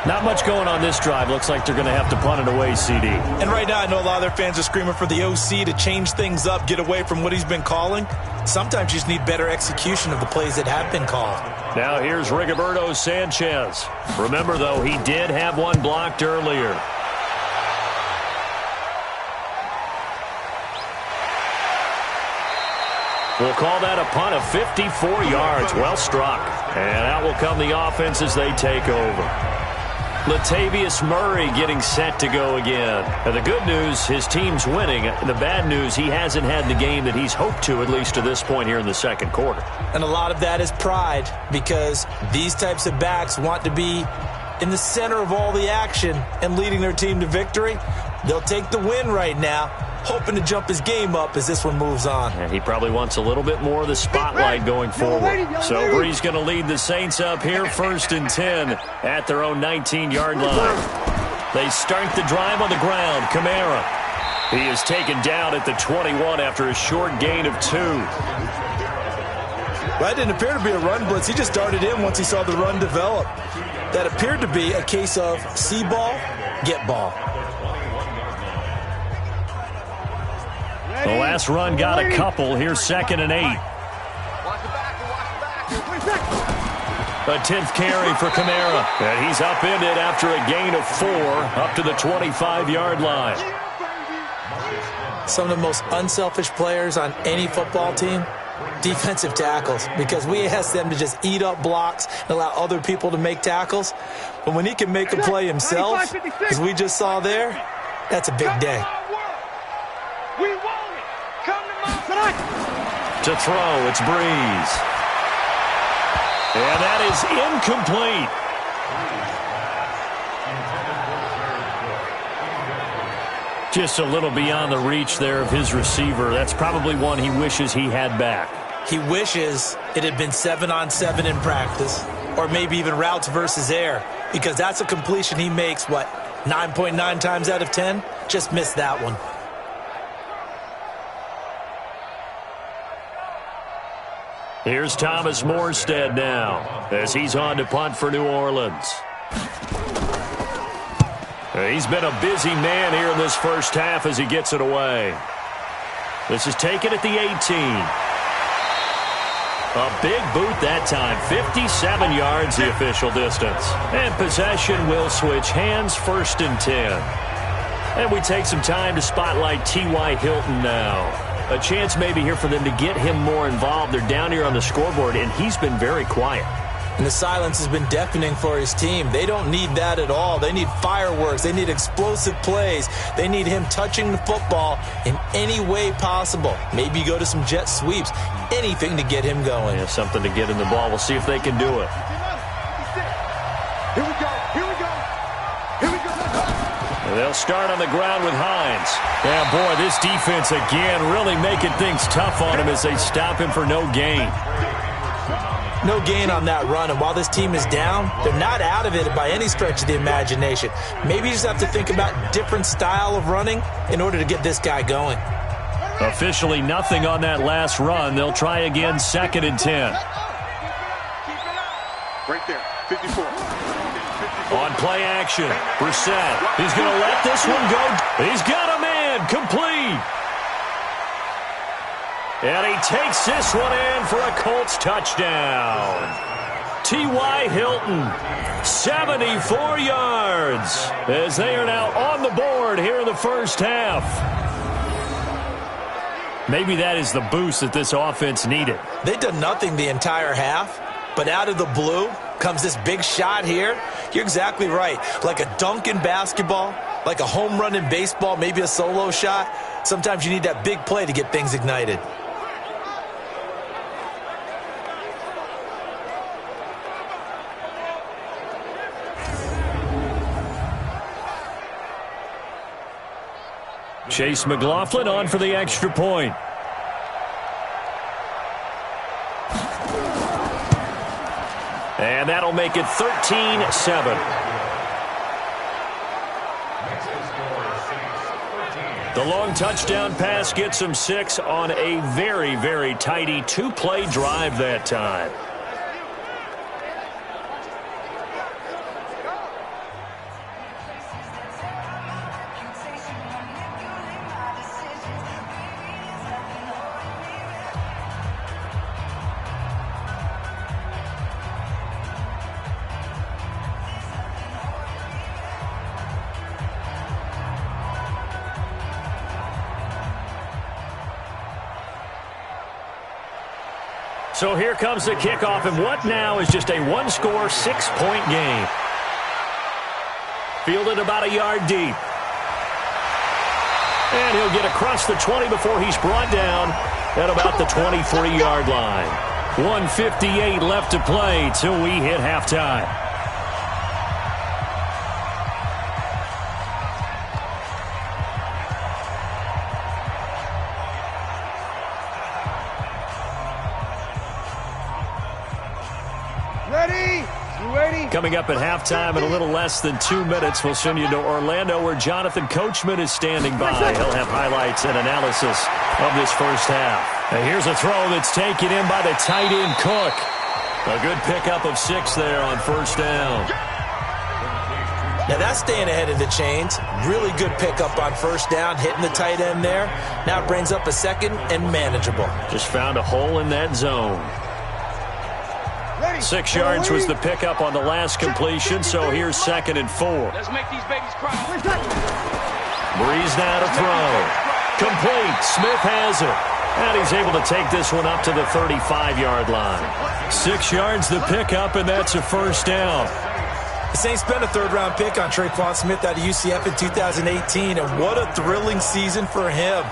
Not much going on this drive. Looks like they're going to have to punt it away, CD. And right now, I know a lot of their fans are screaming for the OC to change things up, get away from what he's been calling. Sometimes you just need better execution of the plays that have been called. Now here's Rigoberto Sanchez. Remember, though, he did have one blocked earlier. We'll call that a punt of 54 yards. Well struck. And out will come the offense as they take over. Latavius Murray getting set to go again. Now, the good news, his team's winning. The bad news, he hasn't had the game that he's hoped to, at least to this point here in the second quarter. And a lot of that is pride, because these types of backs want to be in the center of all the action and leading their team to victory. They'll take the win right now, hoping to jump his game up as this one moves on. And he probably wants a little bit more of the spotlight going forward. So Bree's going to lead the Saints up here, 1st and 10 at their own 19-yard line. They start the drive on the ground. Kamara. He is taken down at the 21 after a short gain of 2. That didn't appear to be a run blitz. He just darted in once he saw the run develop. That appeared to be a case of see ball, get ball. The last run got a couple. Here's 2nd and 8. A 10th carry for Kamara. And he's upended after a gain of 4 up to the 25-yard line. Some of the most unselfish players on any football team, defensive tackles, because we ask them to just eat up blocks and allow other people to make tackles. But when he can make a play himself, as we just saw there, that's a big day. To throw, it's Breeze. And that is incomplete. Just a little beyond the reach there of his receiver. That's probably one he wishes he had back. He wishes it had been 7-on-7 in practice, or maybe even routes versus air, because that's a completion he makes, 9.9 times out of 10? Just missed that one. Here's Thomas Morstead now as he's on to punt for New Orleans. He's been a busy man here in this first half as he gets it away. This is taken at the 18. A big boot that time. 57 yards the official distance. And possession will switch hands, 1st and 10. And we take some time to spotlight T.Y. Hilton now. A chance maybe here for them to get him more involved. They're down here on the scoreboard, and he's been very quiet. And the silence has been deafening for his team. They don't need that at all. They need fireworks. They need explosive plays. They need him touching the football in any way possible. Maybe go to some jet sweeps. Anything to get him going. Yeah, something to get in the ball. We'll see if they can do it. Here we go. Here we go. Here we go. They'll start on the ground with Hines. Yeah, boy, this defense again really making things tough on him as they stop him for no gain. No gain on that run, and while this team is down, they're not out of it by any stretch of the imagination. Maybe you just have to think about different style of running in order to get this guy going. Officially nothing on that last run. They'll try again, 2nd and 10. Right there, 54. On play action, Brissett. He's going to let this one go. He's got a man, complete. And he takes this one in for a Colts touchdown. T.Y. Hilton, 74 yards, as they are now on the board here in the first half. Maybe that is the boost that this offense needed. They've done nothing the entire half, but out of the blue comes this big shot here. You're exactly right. Like a dunk in basketball, like a home run in baseball, maybe a solo shot. Sometimes you need that big play to get things ignited. Chase McLaughlin on for the extra point. And that'll make it 13-7. The long touchdown pass gets him 6 on a very, very tidy 2-play drive that time. So here comes the kickoff, and what now is just a one-score, 6-point game. Fielded about a yard deep. And he'll get across the 20 before he's brought down at about the 23-yard line. 1:58 left to play till we hit halftime. Coming up at halftime in a little less than 2 minutes, we'll send you to Orlando where Jonathan Coachman is standing by. He'll have highlights and analysis of this first half. And here's a throw that's taken in by the tight end Cook. A good pickup of 6 there on first down. Now that's staying ahead of the chains. Really good pickup on first down, hitting the tight end there. Now it brings up a second and manageable. Just found a hole in that zone. 6 yards was the pickup on the last completion, so here's 2nd and 4. Let's make these babies cry. Breeze now to throw. Complete. Smith has it. And he's able to take this one up to the 35-yard line. 6 yards the pickup, and that's a first down. The Saints spent a third-round pick on Traquan Smith out of UCF in 2018, and what a thrilling season for him.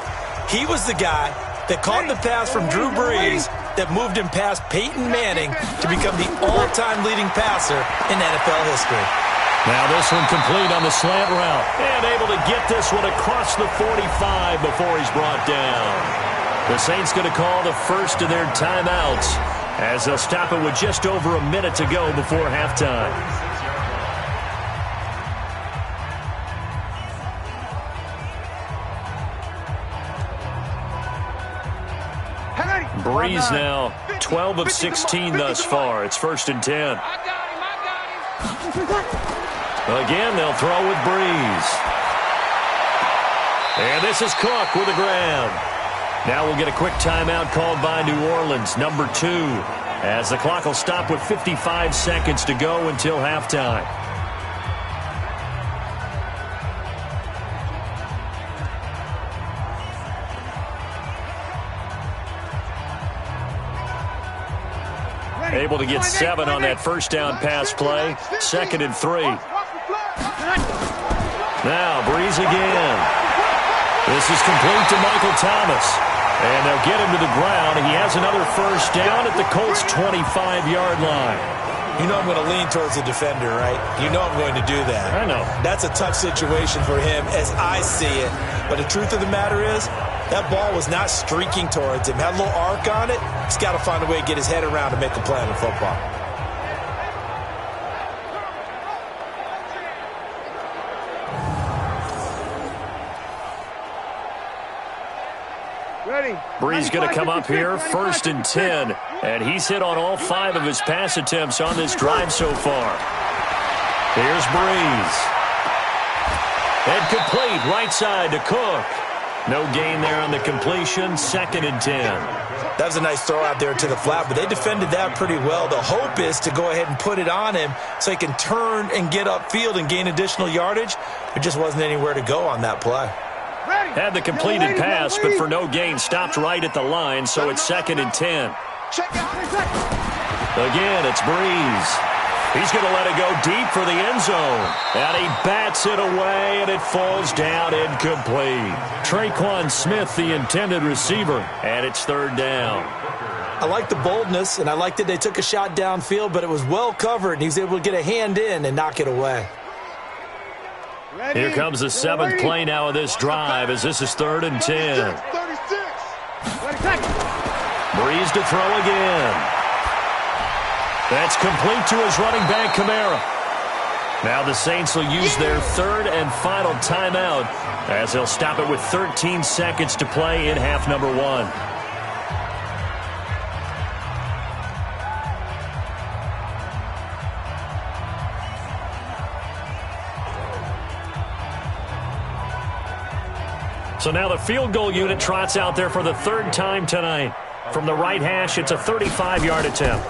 He was the guy that caught the pass from Drew Brees that moved him past Peyton Manning to become the all-time leading passer in NFL history. Now this one complete on the slant route. And able to get this one across the 45 before he's brought down. The Saints going to call the first of their timeouts as they'll stop it with just over a minute to go before halftime. Breeze now 12 of 16 thus far. It's 1st and 10. Again, they'll throw with Breeze. And this is Cook with a grab. Now we'll get a quick timeout called by New Orleans, number 2, as the clock will stop with 55 seconds to go until halftime. Able to get 7 on that first down pass play. 2nd and 3. Now Breeze again. This is complete to Michael Thomas. And they'll get him to the ground. He has another first down at the Colts' 25-yard line. You know I'm going to lean towards the defender, right? You know I'm going to do that. I know. That's a tough situation for him as I see it. But the truth of the matter is, that ball was not streaking towards him. Had a little arc on it. He's got to find a way to get his head around to make a play on the football. Breeze going to come up here, 1st and 10. And he's hit on all 5 of his pass attempts on this drive so far. Here's Breeze. And complete, right side to Cook. No gain there on the completion, 2nd and 10. That was a nice throw out there to the flat, but they defended that pretty well. The hope is to go ahead and put it on him so he can turn and get upfield and gain additional yardage. There just wasn't anywhere to go on that play. Had the completed pass, but for no gain, stopped right at the line, so it's 2nd and 10. Again, it's Breeze. He's going to let it go deep for the end zone. And he bats it away, and it falls down incomplete. Traquan Smith, the intended receiver, and it's 3rd down. I like the boldness, and I like that they took a shot downfield, but it was well covered, and he was able to get a hand in and knock it away. Here comes the 7th play now of this drive as this is 3rd and 10. Breeze to throw again. That's complete to his running back, Kamara. Now the Saints will use their 3rd and final timeout as they'll stop it with 13 seconds to play in half number 1. So now the field goal unit trots out there for the 3rd time tonight. From the right hash, it's a 35-yard attempt.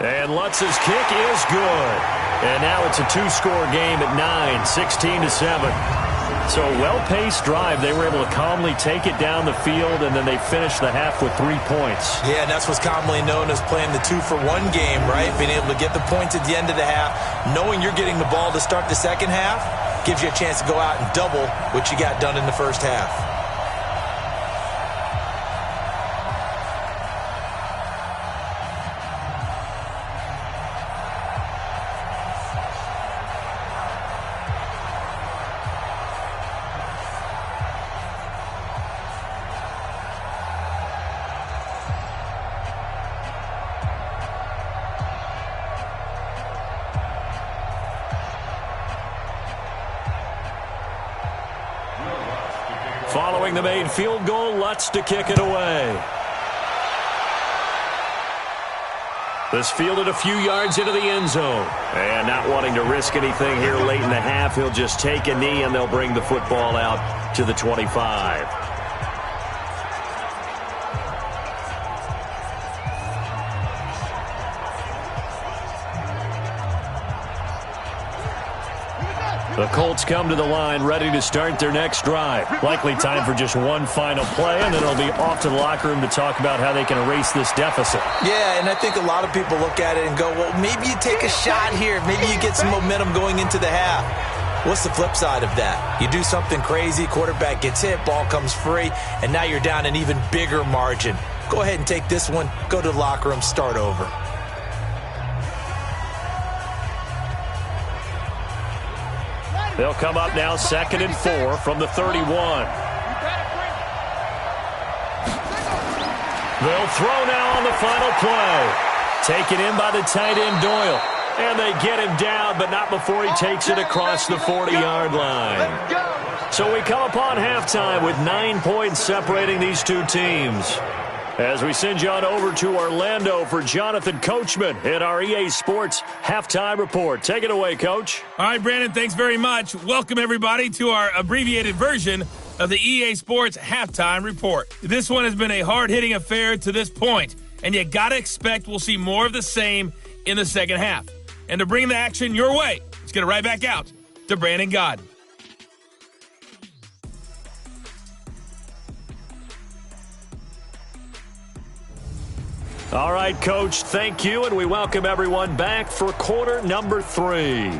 And Lutz's kick is good. And now it's a 2-score game at 9, 16-7. So a well-paced drive. They were able to calmly take it down the field, and then they finished the half with 3 points. Yeah, and that's what's commonly known as playing the 2-for-1 game, right? Being able to get the points at the end of the half, knowing you're getting the ball to start the second half, gives you a chance to go out and double what you got done in the first half. Following the made field goal, Lutz to kick it away. This fielded a few yards into the end zone. And not wanting to risk anything here late in the half, he'll just take a knee and they'll bring the football out to the 25. The Colts come to the line ready to start their next drive. Likely time for just one final play, and then it'll be off to the locker room to talk about how they can erase this deficit. Yeah, and I think a lot of people look at it and go, well, maybe you take a shot here. Maybe you get some momentum going into the half. What's the flip side of that? You do something crazy, quarterback gets hit, ball comes free, and now you're down an even bigger margin. Go ahead and take this one, go to the locker room, start over. They'll come up now 2nd and 4 from the 31. They'll throw now on the final play. Taken in by the tight end Doyle. And they get him down, but not before he takes it across the 40-yard line. So we come upon halftime with 9 points separating these two teams. As we send you on over to Orlando for Jonathan Coachman in our EA Sports Halftime Report. Take it away, Coach. All right, Brandon, thanks very much. Welcome, everybody, to our abbreviated version of the EA Sports Halftime Report. This one has been a hard-hitting affair to this point, and you got to expect we'll see more of the same in the second half. And to bring the action your way, let's get it right back out to Brandon Gaudin. All right, Coach, thank you, and we welcome everyone back for quarter number 3.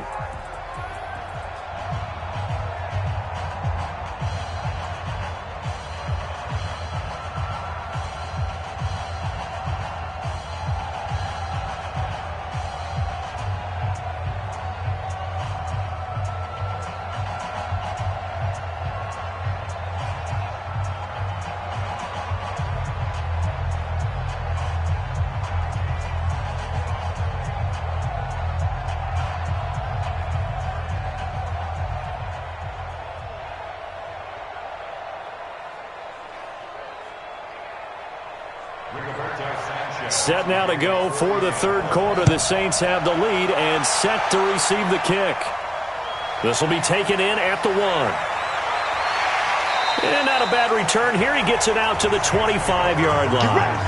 Set now to go for the third quarter. The Saints have the lead and set to receive the kick. This will be taken in at the 1. And not a bad return here. He gets it out to the 25-yard line.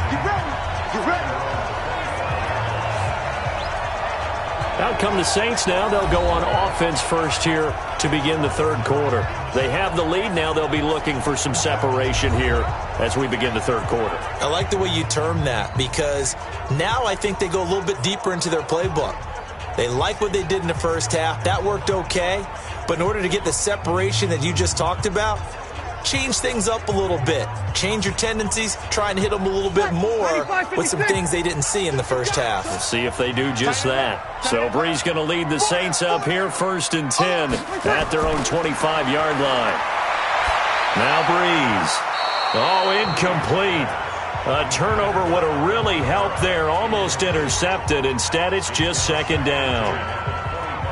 Get ready. Out come the Saints now. They'll go on offense first here to begin the third quarter. They have the lead now. They'll be looking for some separation here as we begin the third quarter. I like the way you term that because now I think they go a little bit deeper into their playbook. They like what they did in the first half. That worked okay. But in order to get the separation that you just talked about, change things up a little bit. Change your tendencies. Try and hit them a little bit more with some things they didn't see in the first half. We'll see if they do just that. So Bree's going to lead the Saints up here 1st and 10 at their own 25-yard line. Now Breeze. Oh, incomplete. A turnover would have really helped there. Almost intercepted. Instead, it's just 2nd down.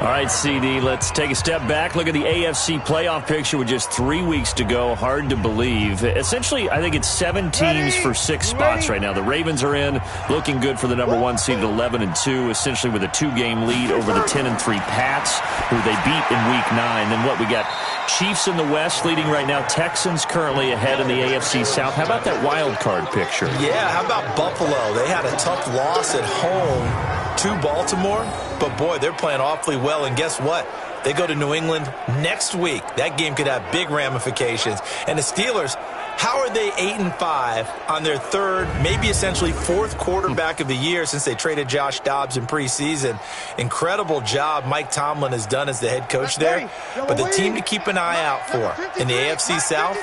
All right, CD, let's take a step back. Look at the AFC playoff picture with just 3 weeks to go. Hard to believe. Essentially, I think it's 7 teams for 6 spots right now. The Ravens are in, looking good for the number 1 seed at 11-2, essentially with a 2-game lead over the 10-3 Pats, who they beat in Week 9. Then what we got? Chiefs in the West leading right now. Texans currently ahead in the AFC South. How about that wild card picture? Yeah, how about Buffalo? They had a tough loss at home to Baltimore, but boy, they're playing awfully well. And guess what? They go to New England next week. That game could have big ramifications. And the Steelers, how are they 8-5 on their third, maybe essentially fourth quarterback of the year since they traded Josh Dobbs in preseason? Incredible job Mike Tomlin has done as the head coach there. But the team to keep an eye out for in the AFC South,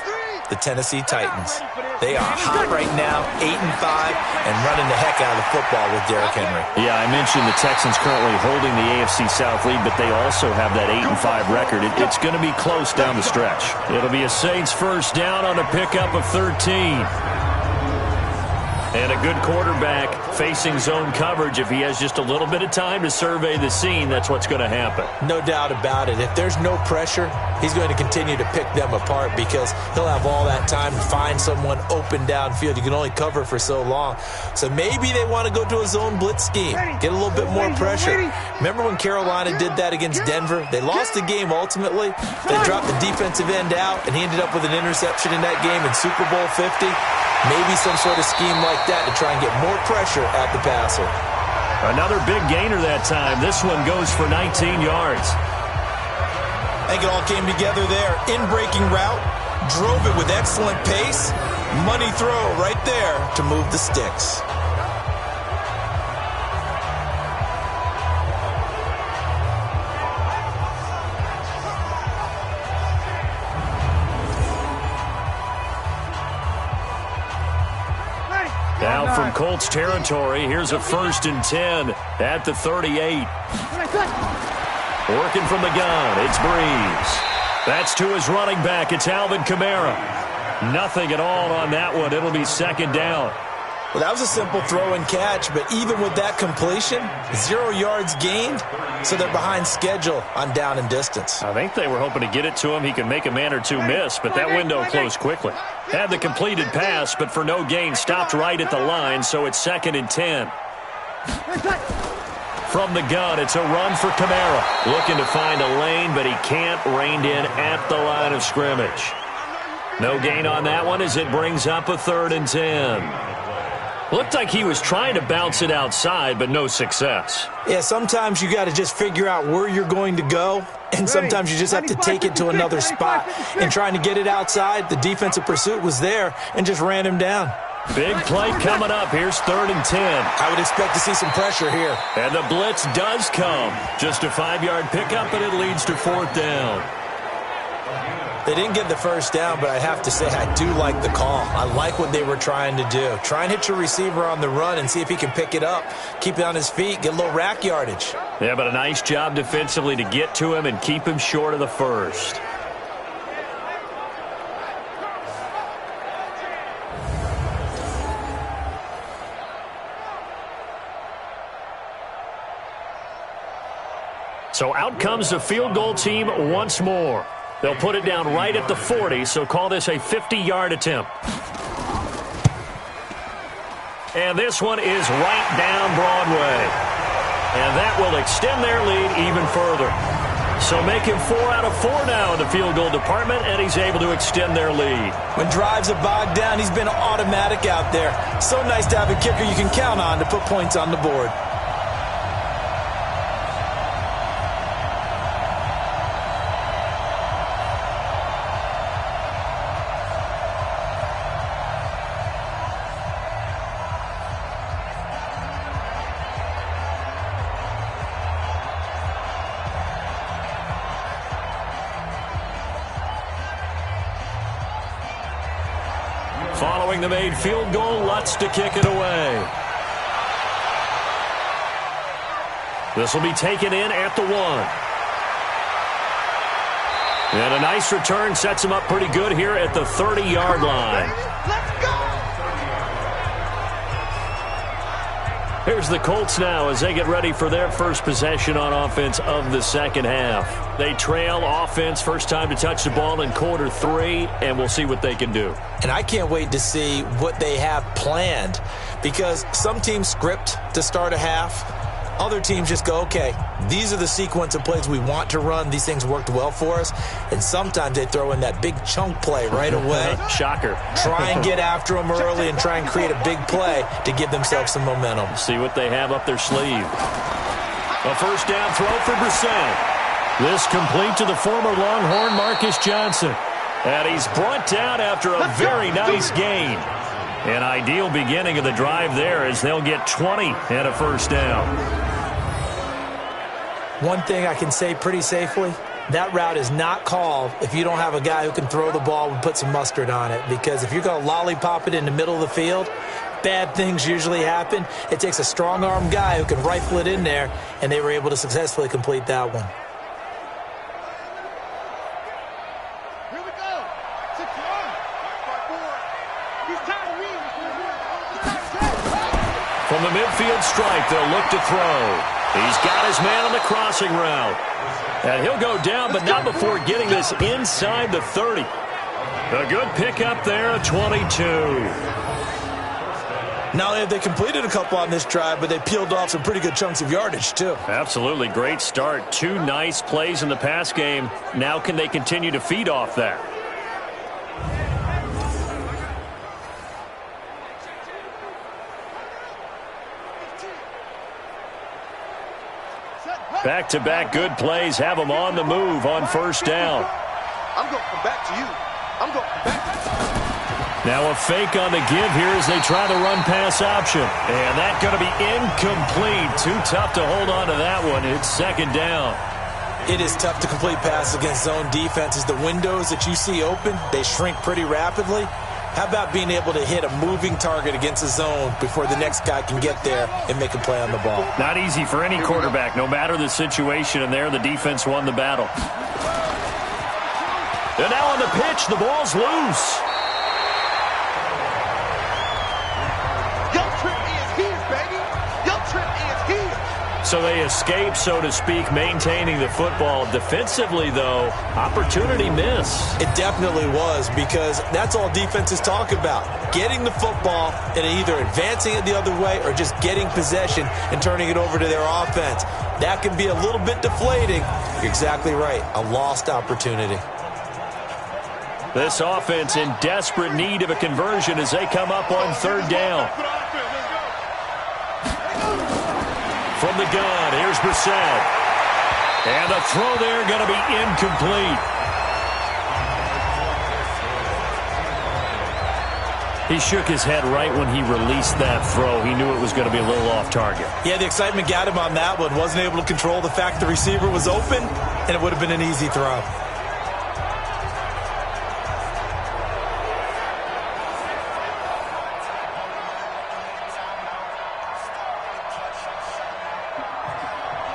the Tennessee Titans. They are hot right now, 8-5, and running the heck out of the football with Derrick Henry. Yeah, I mentioned the Texans currently holding the AFC South lead, but they also have that 8-5 record. It's going to be close down the stretch. It'll be a Saints first down on a pickup of 13. And a good quarterback facing zone coverage. If he has just a little bit of time to survey the scene, that's what's going to happen. No doubt about it. If there's no pressure, he's going to continue to pick them apart because he'll have all that time to find someone open downfield. You can only cover for so long. So maybe they want to go to a zone blitz scheme, get a little bit more pressure. Remember when Carolina did that against Denver? They lost the game ultimately. They dropped the defensive end out, and he ended up with an interception in that game in Super Bowl 50. Maybe some sort of scheme like that to try and get more pressure at the passer. Another big gainer that time. This one goes for 19 yards. I think it all came together there. In-breaking route, drove it with excellent pace. Money throw right there to move the sticks. Now from Colts territory, here's a 1st and 10 at the 38. Working from the gun, it's Breeze. That's to his running back, it's Alvin Kamara. Nothing at all on that one. It'll be 2nd down. Well, that was a simple throw and catch, but even with that completion, 0 yards gained, so they're behind schedule on down and distance. I think they were hoping to get it to him. He could make a man or two miss, but that window closed quickly. Had the completed pass, but for no gain, stopped right at the line, so it's 2nd and 10. From the gun, it's a run for Kamara. Looking to find a lane, but he can't. Reined in at the line of scrimmage. No gain on that one as it brings up a 3rd and 10. Looked like he was trying to bounce it outside, but no success. Yeah, sometimes you got to just figure out where you're going to go, and sometimes you just have to take it to another spot. And trying to get it outside, the defensive pursuit was there and just ran him down. Big play coming up. Here's 3rd and 10. I would expect to see some pressure here. And the blitz does come. Just a 5-yard pickup, and it leads to 4th down. They didn't get the first down, but I have to say I do like the call. I like what they were trying to do. Try and hit your receiver on the run and see if he can pick it up, keep it on his feet, get a little rack yardage. Yeah, but a nice job defensively to get to him and keep him short of the first. So out comes the field goal team once more. They'll put it down right at the 40, so call this a 50-yard attempt. And this one is right down Broadway. And that will extend their lead even further. So make him 4 out of 4 now in the field goal department, and he's able to extend their lead. When drives are bogged down, he's been automatic out there. So nice to have a kicker you can count on to put points on the board. Following the made field goal, Lutz to kick it away. This will be taken in at the 1. And a nice return sets him up pretty good here at the 30-yard line. Let's go! Here's the Colts now as they get ready for their first possession on offense of the second half. They trail offense, first time to touch the ball in quarter 3, and we'll see what they can do. And I can't wait to see what they have planned, because some teams script to start a half. Other teams just go, okay, these are the sequence of plays we want to run. These things worked well for us. And sometimes they throw in that big chunk play right away. Shocker. Try and get after them early and try and create a big play to give themselves some momentum. See what they have up their sleeve. A first down throw for Brissett. This complete to the former Longhorn Marcus Johnson. And he's brought down after a very nice gain. An ideal beginning of the drive there as they'll get 20 and a first down. One thing I can say pretty safely, that route is not called if you don't have a guy who can throw the ball and put some mustard on it. Because if you're going to lollipop it in the middle of the field, bad things usually happen. It takes a strong-arm guy who can rifle it in there, and they were able to successfully complete that one. Here we go. 6-1. He's tired of reading. From the midfield stripe, they'll look to throw. He's got his man on the crossing route. And he'll go down, but not before getting this inside the 30. A good pickup there, a 22. Not only have they completed a couple on this drive, but they peeled off some pretty good chunks of yardage, too. Absolutely great start. 2 nice plays in the pass game. Now can they continue to feed off that? Back-to-back good plays have them on the move on first down. I'm going to come back to you. I'm going to come back to you. Now a fake on the give here as they try the run-pass option. And that's going to be incomplete. Too tough to hold on to that one. It's second down. It is tough to complete passes against zone defenses. The windows that you see open, they shrink pretty rapidly. How about being able to hit a moving target against a zone before the next guy can get there and make a play on the ball? Not easy for any quarterback, no matter the situation, and there the defense won the battle. And now on the pitch, the ball's loose. Your trip is here, baby. Your trip is here. So they escape, so to speak, maintaining the football. Defensively, though, opportunity miss. It definitely was, because that's all defenses talk about. Getting the football and either advancing it the other way or just getting possession and turning it over to their offense. That can be a little bit deflating. You're exactly right. A lost opportunity. This offense in desperate need of a conversion as they come up on third down. From the gun, here's Brissett. And the throw there going to be incomplete. He shook his head right when he released that throw. He knew it was going to be a little off target. Yeah, the excitement got him on that one. Wasn't able to control the fact the receiver was open, and it would have been an easy throw.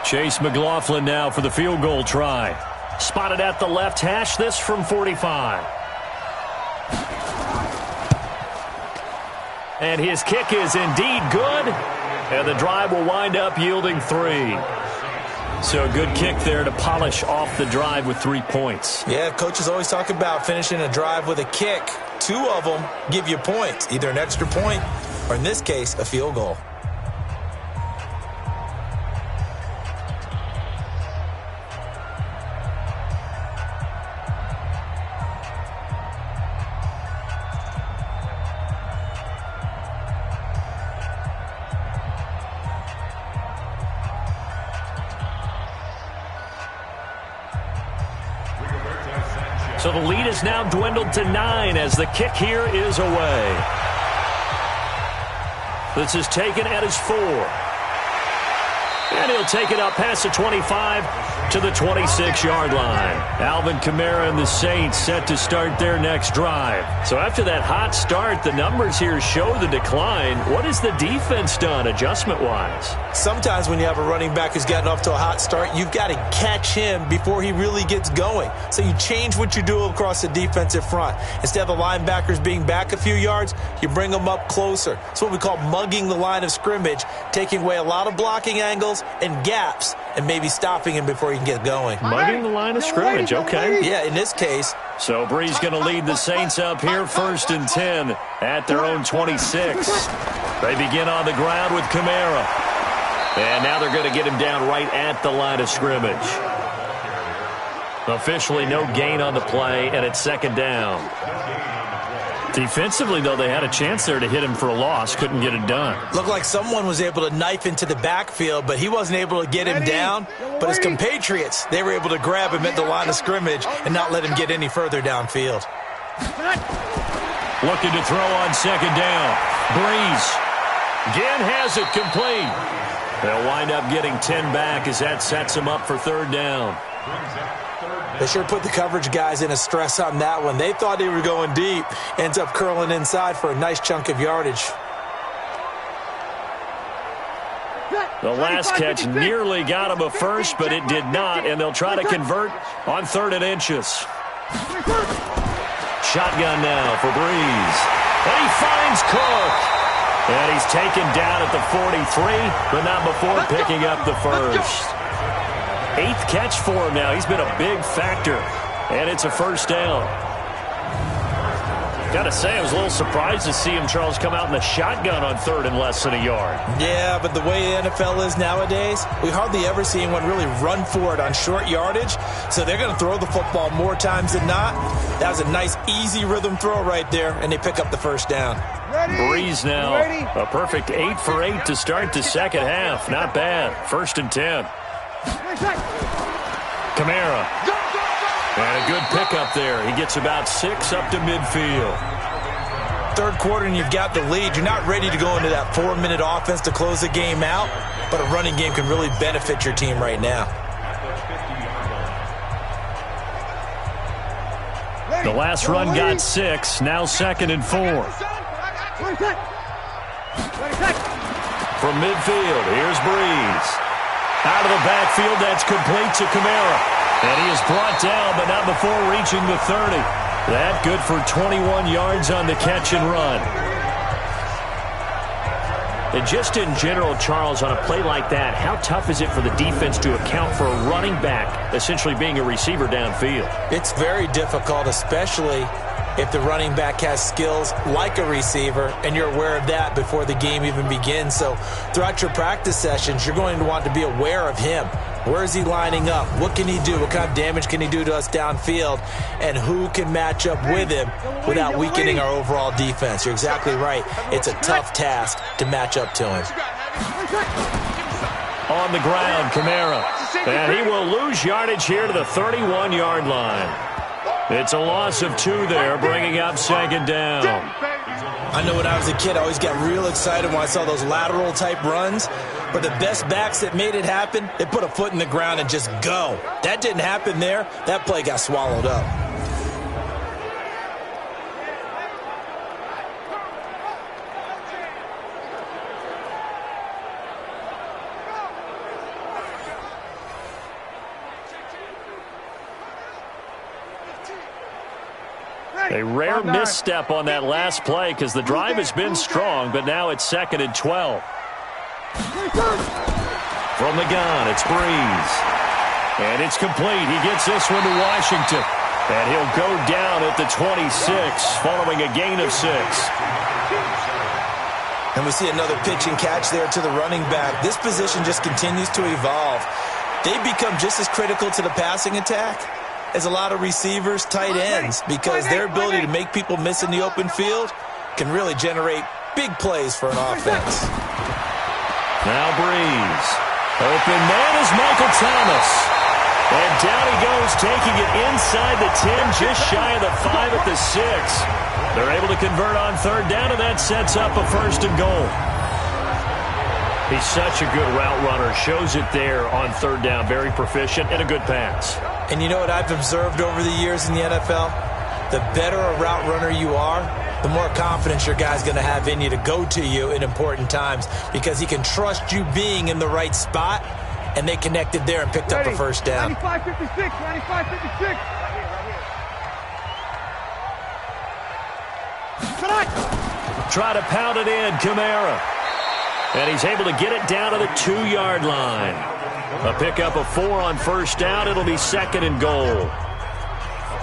Chase McLaughlin now for the field goal try. Spotted at the left hash, this from 45. And his kick is indeed good. And the drive will wind up yielding 3. So a good kick there to polish off the drive with 3 points. Yeah, coaches always talk about finishing a drive with a kick. 2 of them give you points, either an extra point or, in this case, a field goal. So the lead is now dwindled to 9 as the kick here is away. This is taken at his 4. And he'll take it up past the 25 to the 26-yard line. Alvin Kamara and the Saints set to start their next drive. So after that hot start, the numbers here show the decline. What has the defense done adjustment-wise? Sometimes when you have a running back who's gotten off to a hot start, you've got to catch him before he really gets going. So you change what you do across the defensive front. Instead of the linebackers being back a few yards, you bring them up closer. It's what we call mugging the line of scrimmage, taking away a lot of blocking angles and gaps and maybe stopping him before he can get going. Mugging the line of scrimmage, okay. Yeah, in this case. So Bree's going to lead the Saints up here 1st and 10 at their own 26. They begin on the ground with Kamara. And now they're going to get him down right at the line of scrimmage. Officially no gain on the play, and it's second down. Defensively, though, they had a chance there to hit him for a loss. Couldn't get it done. Looked like someone was able to knife into the backfield, but he wasn't able to get him down. But his compatriots, they were able to grab him at the line of scrimmage and not let him get any further downfield. Looking to throw on second down. Breeze again has it complete. They'll wind up getting 10 back as that sets them up for third down. They sure put the coverage guys in a stress on that one. They thought they were going deep. Ends up curling inside for a nice chunk of yardage. The last catch nearly got him a first, but it did not, and they'll try to convert on 3rd and inches. Shotgun now for Breeze. And he finds Cook. And he's taken down at the 43, but not before picking up the first. 8th catch for him now. He's been a big factor, and it's a first down. Got to say, I was a little surprised to see him, Charles, come out in the shotgun on 3rd and less than a yard. Yeah, but the way the NFL is nowadays, we hardly ever see anyone really run for it on short yardage, so they're going to throw the football more times than not. That was a nice, easy rhythm throw right there, and they pick up the first down. Breeze now, a perfect 8 for 8 to start the second half. Not bad. 1st and 10. Kamara. And a good pickup there. He gets about 6 up to midfield. 3rd quarter and you've got the lead. You're not ready to go into that 4-minute offense to close the game out, but a running game can really benefit your team right now. The last run got 6. Now 2nd and 4. From midfield, here's Breeze. Out of the backfield, that's complete to Kamara. And he is brought down, but not before reaching the 30. That good for 21 yards on the catch and run. And just in general, Charles, on a play like that, how tough is it for the defense to account for a running back essentially being a receiver downfield? It's very difficult, especially if the running back has skills like a receiver, and you're aware of that before the game even begins. So throughout your practice sessions, you're going to want to be aware of him. Where is he lining up? What can he do? What kind of damage can he do to us downfield? And who can match up with him without weakening our overall defense? You're exactly right. It's a tough task to match up to him. On the ground, Kamara. And he will lose yardage here to the 31-yard line. It's a loss of 2 there, bringing up 2nd down. I know when I was a kid, I always got real excited when I saw those lateral-type runs. But the best backs that made it happen, they put a foot in the ground and just go. That didn't happen there. That play got swallowed up. A rare misstep on that last play because the drive has been strong, but now it's 2nd and 12. From the gun, it's Breeze. And it's complete. He gets this one to Washington. And he'll go down at the 26, following a gain of 6. And we see another pitch and catch there to the running back. This position just continues to evolve. They become just as critical to the passing attack as a lot of receivers, tight ends, because their ability to make people miss in the open field can really generate big plays for an offense. Now Breeze. Open man is Michael Thomas. And down he goes, taking it inside the 10, just shy of the 5 at the 6. They're able to convert on 3rd down, and that sets up a 1st and goal. He's such a good route runner. Shows it there on 3rd down. Very proficient and a good pass. And you know what I've observed over the years in the NFL? The better a route runner you are, the more confidence your guy's going to have in you to go to you in important times, because he can trust you being in the right spot, and they connected there and picked up a 1st down. 95-56, 95-56. Try to pound it in, Kamara. And he's able to get it down to the 2-yard line. A pickup of 4 on 1st down. It'll be 2nd and goal.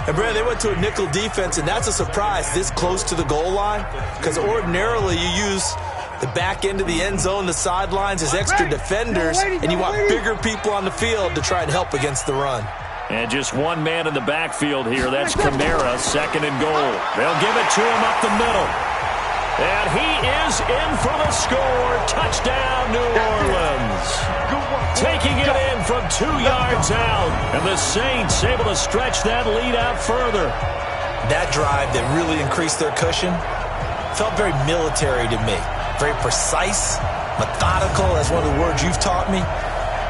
And, Brad, they went to a nickel defense, and that's a surprise this close to the goal line, because ordinarily you use the back end of the end zone, the sidelines as extra defenders, and you want bigger people on the field to try and help against the run. And just one man in the backfield here. That's Kamara, second and goal. They'll give it to him up the middle. And he is in for the score. Touchdown, New Orleans. Taking it in from 2 yards out. And the Saints able to stretch that lead out further. That drive that really increased their cushion felt very military to me. Very precise, methodical. That's one of the words you've taught me.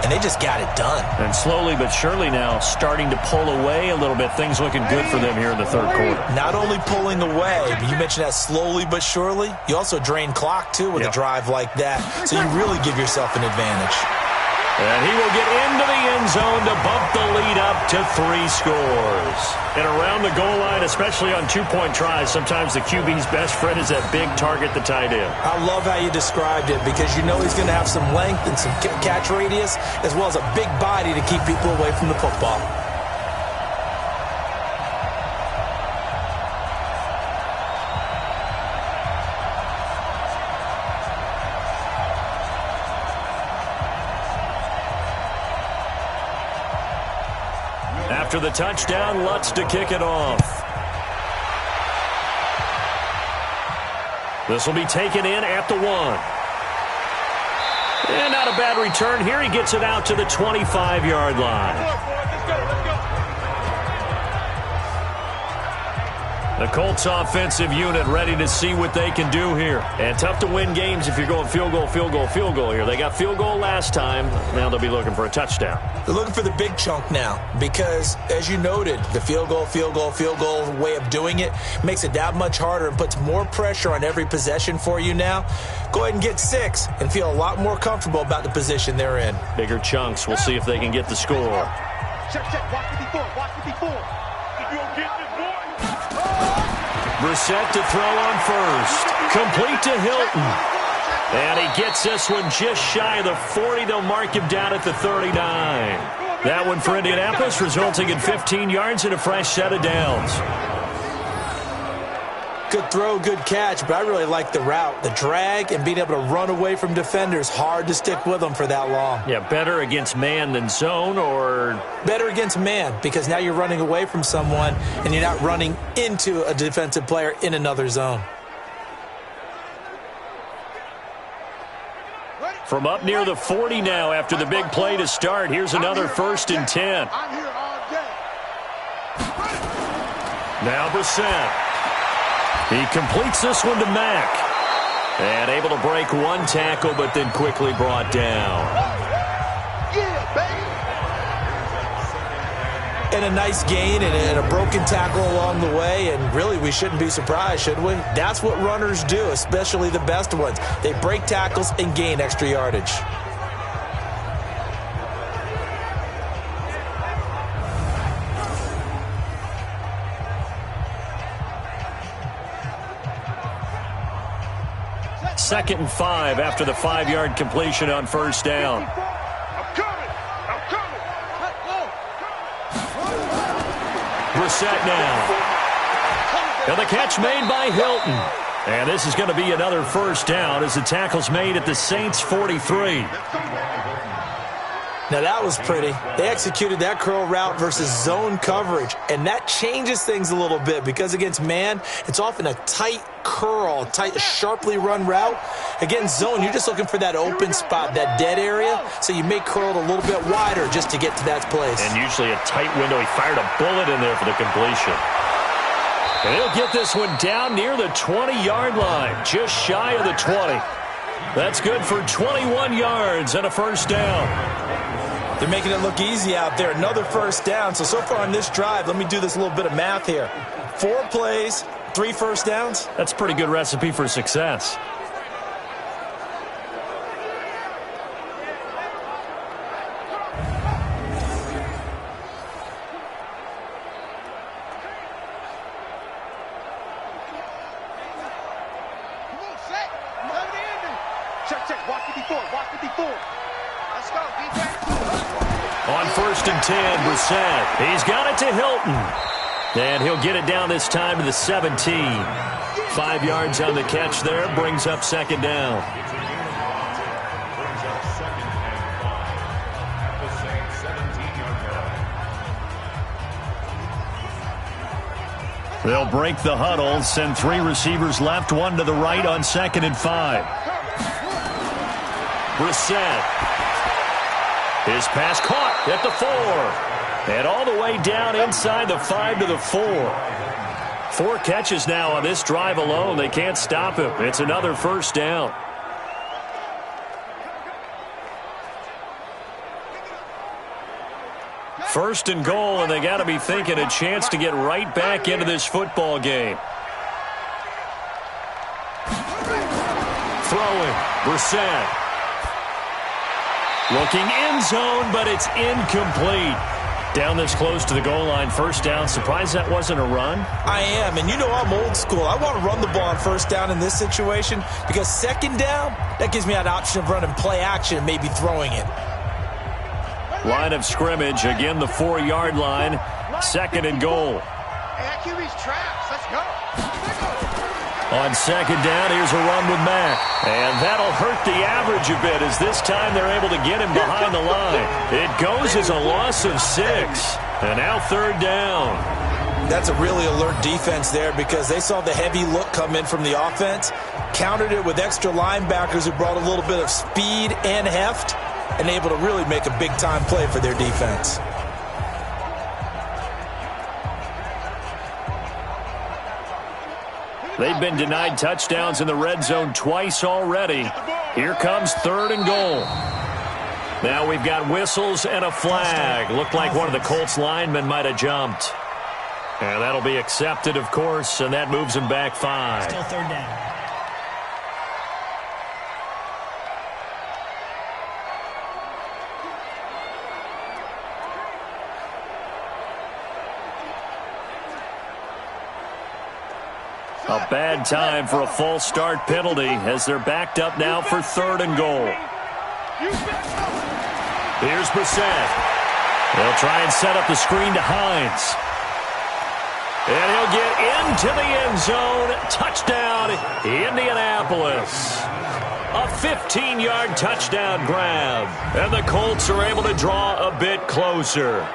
And they just got it done. And slowly but surely now starting to pull away a little bit. Things looking good for them here in the third quarter. Not only pulling away, but you mentioned that slowly but surely. You also drain clock, too, with a drive like that. So you really give yourself an advantage. And he will get into the end zone to bump the lead up to 3 scores. And around the goal line, especially on two-point tries, sometimes the QB's best friend is that big target, the tight end. I love how you described it because you know he's going to have some length and some catch radius as well as a big body to keep people away from the football. After the touchdown, Lutz to kick it off. This will be taken in at the 1. And not a bad return here. He gets it out to the 25-yard line. The Colts offensive unit ready to see what they can do here. And tough to win games if you're going field goal, field goal, field goal here. They got field goal last time. Now they'll be looking for a touchdown. They're looking for the big chunk now because, as you noted, the field goal way of doing it makes it that much harder and puts more pressure on every possession for you now. Go ahead and get 6 and feel a lot more comfortable about the position they're in. Bigger chunks. We'll see if they can get the score. Check. Watch 54. Watch 54. If you don't get this boy. Brissett to throw on first. Complete to Hilton. And he gets this one just shy of the 40. They'll mark him down at the 39. That one for Indianapolis, resulting in 15 yards and a fresh set of downs. Good throw, good catch, but I really like the route. The drag and being able to run away from defenders, hard to stick with them for that long. Yeah, better against man than zone, or? Better against man, because now you're running away from someone and you're not running into a defensive player in another zone. From up near the 40 now after the big play to start. Here's another 1st and 10. Now Brissett. He completes this one to Mack. And able to break one tackle, but then quickly brought down. And a nice gain and a broken tackle along the way. And really, we shouldn't be surprised, should we? That's what runners do, especially the best ones. They break tackles and gain extra yardage. Second and 5 after the 5-yard completion on first down. Brissett now. And the catch made by Hilton. And this is going to be another first down as the tackle's made at the Saints' 43. Now that was pretty. They executed that curl route versus zone coverage, and that changes things a little bit because against man, it's often a tight curl, tight, sharply run route. Against zone, you're just looking for that open spot, that dead area, so you may curl it a little bit wider just to get to that place. And usually a tight window. He fired a bullet in there for the completion. And he'll get this one down near the 20-yard line, just shy of the 20. That's good for 21 yards and a first down. They're making it look easy out there. Another first down. So far on this drive, let me do this little bit of math here. 4 plays, 3 first downs. That's a pretty good recipe for success. Check. Watch 54. Watch 54. Let's go, defense. On 1st and 10, Brissett. He's got it to Hilton. And he'll get it down this time to the 17. 5 yards on the catch there. Brings up second down. They'll break the huddle, send 3 receivers left, 1 to the right on 2nd and 5. Brissett. His pass caught at the 4. And all the way down inside the 5 to the 4. 4 catches now on this drive alone. They can't stop him. It's another first down. First and goal, and they got to be thinking a chance to get right back into this football game. Throwing, Brissett. Looking end zone, but it's incomplete. Down this close to the goal line, first down. Surprised that wasn't a run? I am, and you know I'm old school. I want to run the ball on first down in this situation because second down, that gives me an option of running play action and maybe throwing it. Line of scrimmage, again the 4-yard line, 2nd and goal. Hey, that QB's traps. Let's go. On 2nd down, here's a run with Mack. And that'll hurt the average a bit as this time they're able to get him behind the line. It goes as a loss of 6. And now 3rd down. That's a really alert defense there because they saw the heavy look come in from the offense, countered it with extra linebackers who brought a little bit of speed and heft, and able to really make a big-time play for their defense. They've been denied touchdowns in the red zone twice already. Here comes 3rd and goal. Now we've got whistles and a flag. Looked like one of the Colts linemen might have jumped. And that'll be accepted, of course, and that moves him back 5. Still 3rd down. A bad time for a false start penalty as they're backed up now for 3rd and goal. Here's Brissett. They'll try and set up the screen to Hines. And he'll get into the end zone. Touchdown, Indianapolis. A 15-yard touchdown grab. And the Colts are able to draw a bit closer.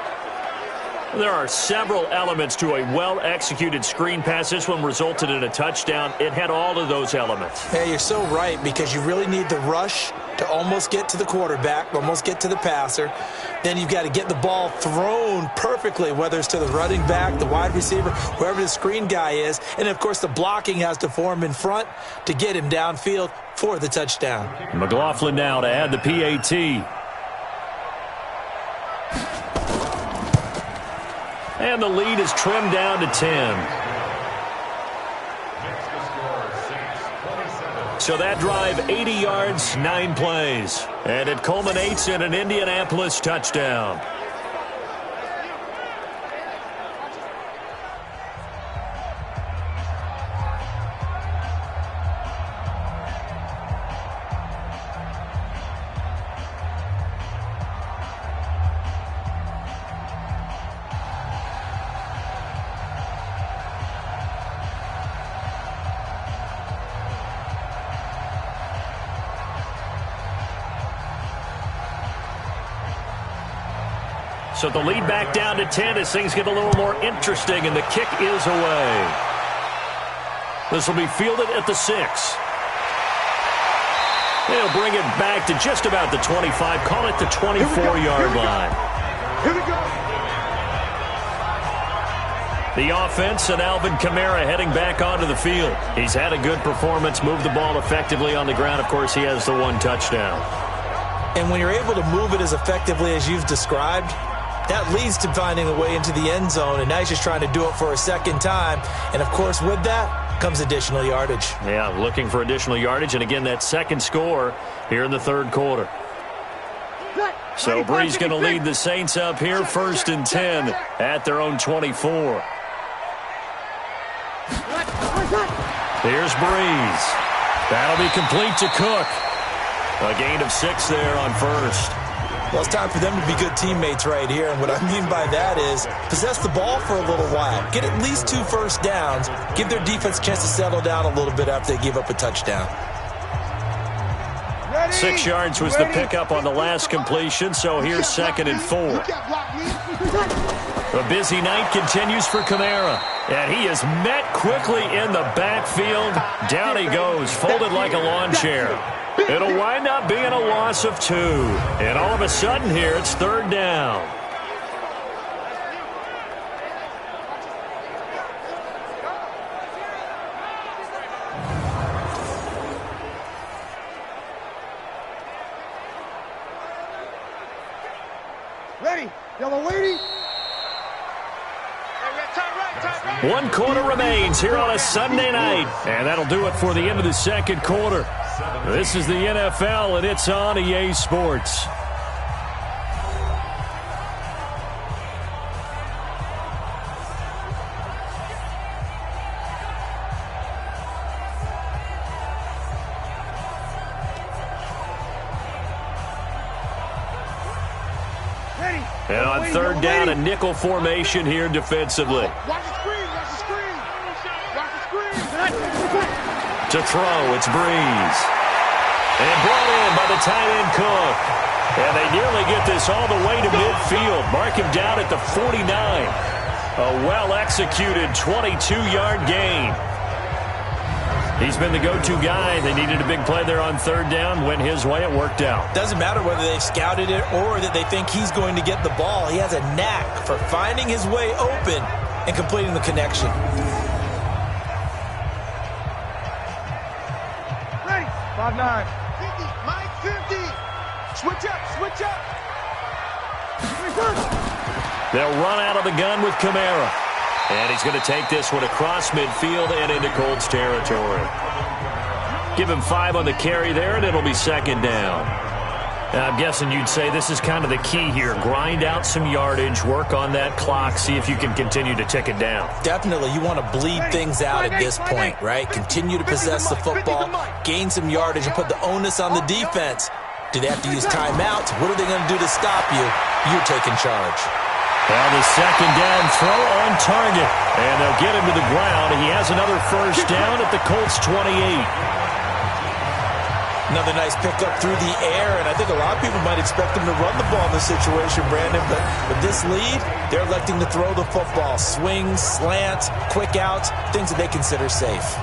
There are several elements to a well-executed screen pass. This one resulted in a touchdown. It had all of those elements. Hey, you're so right because you really need the rush to almost get to the quarterback, almost get to the passer. Then you've got to get the ball thrown perfectly, whether it's to the running back, the wide receiver, whoever the screen guy is. And, of course, the blocking has to form in front to get him downfield for the touchdown. McLaughlin now to add the PAT. And the lead is trimmed down to 10. So that drive, 80 yards, 9 plays. And it culminates in an Indianapolis touchdown. So the lead back down to 10 as things get a little more interesting, and the kick is away. This will be fielded at the 6. They'll bring it back to just about the 25, call it the 24-yard line. Here we go. The offense and Alvin Kamara heading back onto the field. He's had a good performance, moved the ball effectively on the ground. Of course, he has the 1 touchdown. And when you're able to move it as effectively as you've described, that leads to finding a way into the end zone, and now he's just trying to do it for a second time. And, of course, with that comes additional yardage. Yeah, looking for additional yardage, and again, that second score here in the 3rd quarter. So Bree's going to lead the Saints up here, 1st and 10 at their own 24. Here's Breeze. That'll be complete to Cook. A gain of 6 there on 1st. Well, it's time for them to be good teammates right here. And what I mean by that is possess the ball for a little while. Get at least 2 first downs. Give their defense a chance to settle down a little bit after they give up a touchdown. 6 yards was the pickup on the last completion, so here's 2nd and 4. A busy night continues for Kamara. And he is met quickly in the backfield. Down he goes, folded like a lawn chair. It'll wind up being a loss of 2. And all of a sudden here, it's 3rd down. Ready. Yellow lady. 1 quarter remains here on a Sunday night. And that'll do it for the end of the 2nd quarter. This is the NFL, and it's on EA Sports. And on 3rd down, a nickel formation here defensively. Watch the screen. Watch the screen. Watch the screen. To throw, it's Breeze. And brought in by the tight end Cook. And they nearly get this all the way to midfield. Mark him down at the 49. A well-executed 22-yard gain. He's been the go-to guy. They needed a big play there on 3rd down. Went his way. It worked out. Doesn't matter whether they've scouted it or that they think he's going to get the ball. He has a knack for finding his way open and completing the connection. Ready. 5-9. 50. Mike 50. Switch up. Switch up. They'll run out of the gun with Kamara. And he's going to take this one across midfield and into Colts territory. Give him 5 on the carry there, and it'll be 2nd down. I'm guessing you'd say this is kind of the key here. Grind out some yardage, work on that clock, see if you can continue to tick it down. Definitely. You want to bleed things out at this point, right? Continue to possess the football, gain some yardage, and put the onus on the defense. Do they have to use timeouts? What are they going to do to stop you? You're taking charge. Well, the 2nd down throw on target. And they'll get him to the ground. He has another 1st down at the Colts 28. Another nice pickup through the air, and I think a lot of people might expect them to run the ball in this situation, Brandon, but with this lead, they're electing to throw the football. Swings, slants, quick outs, things that they consider safe.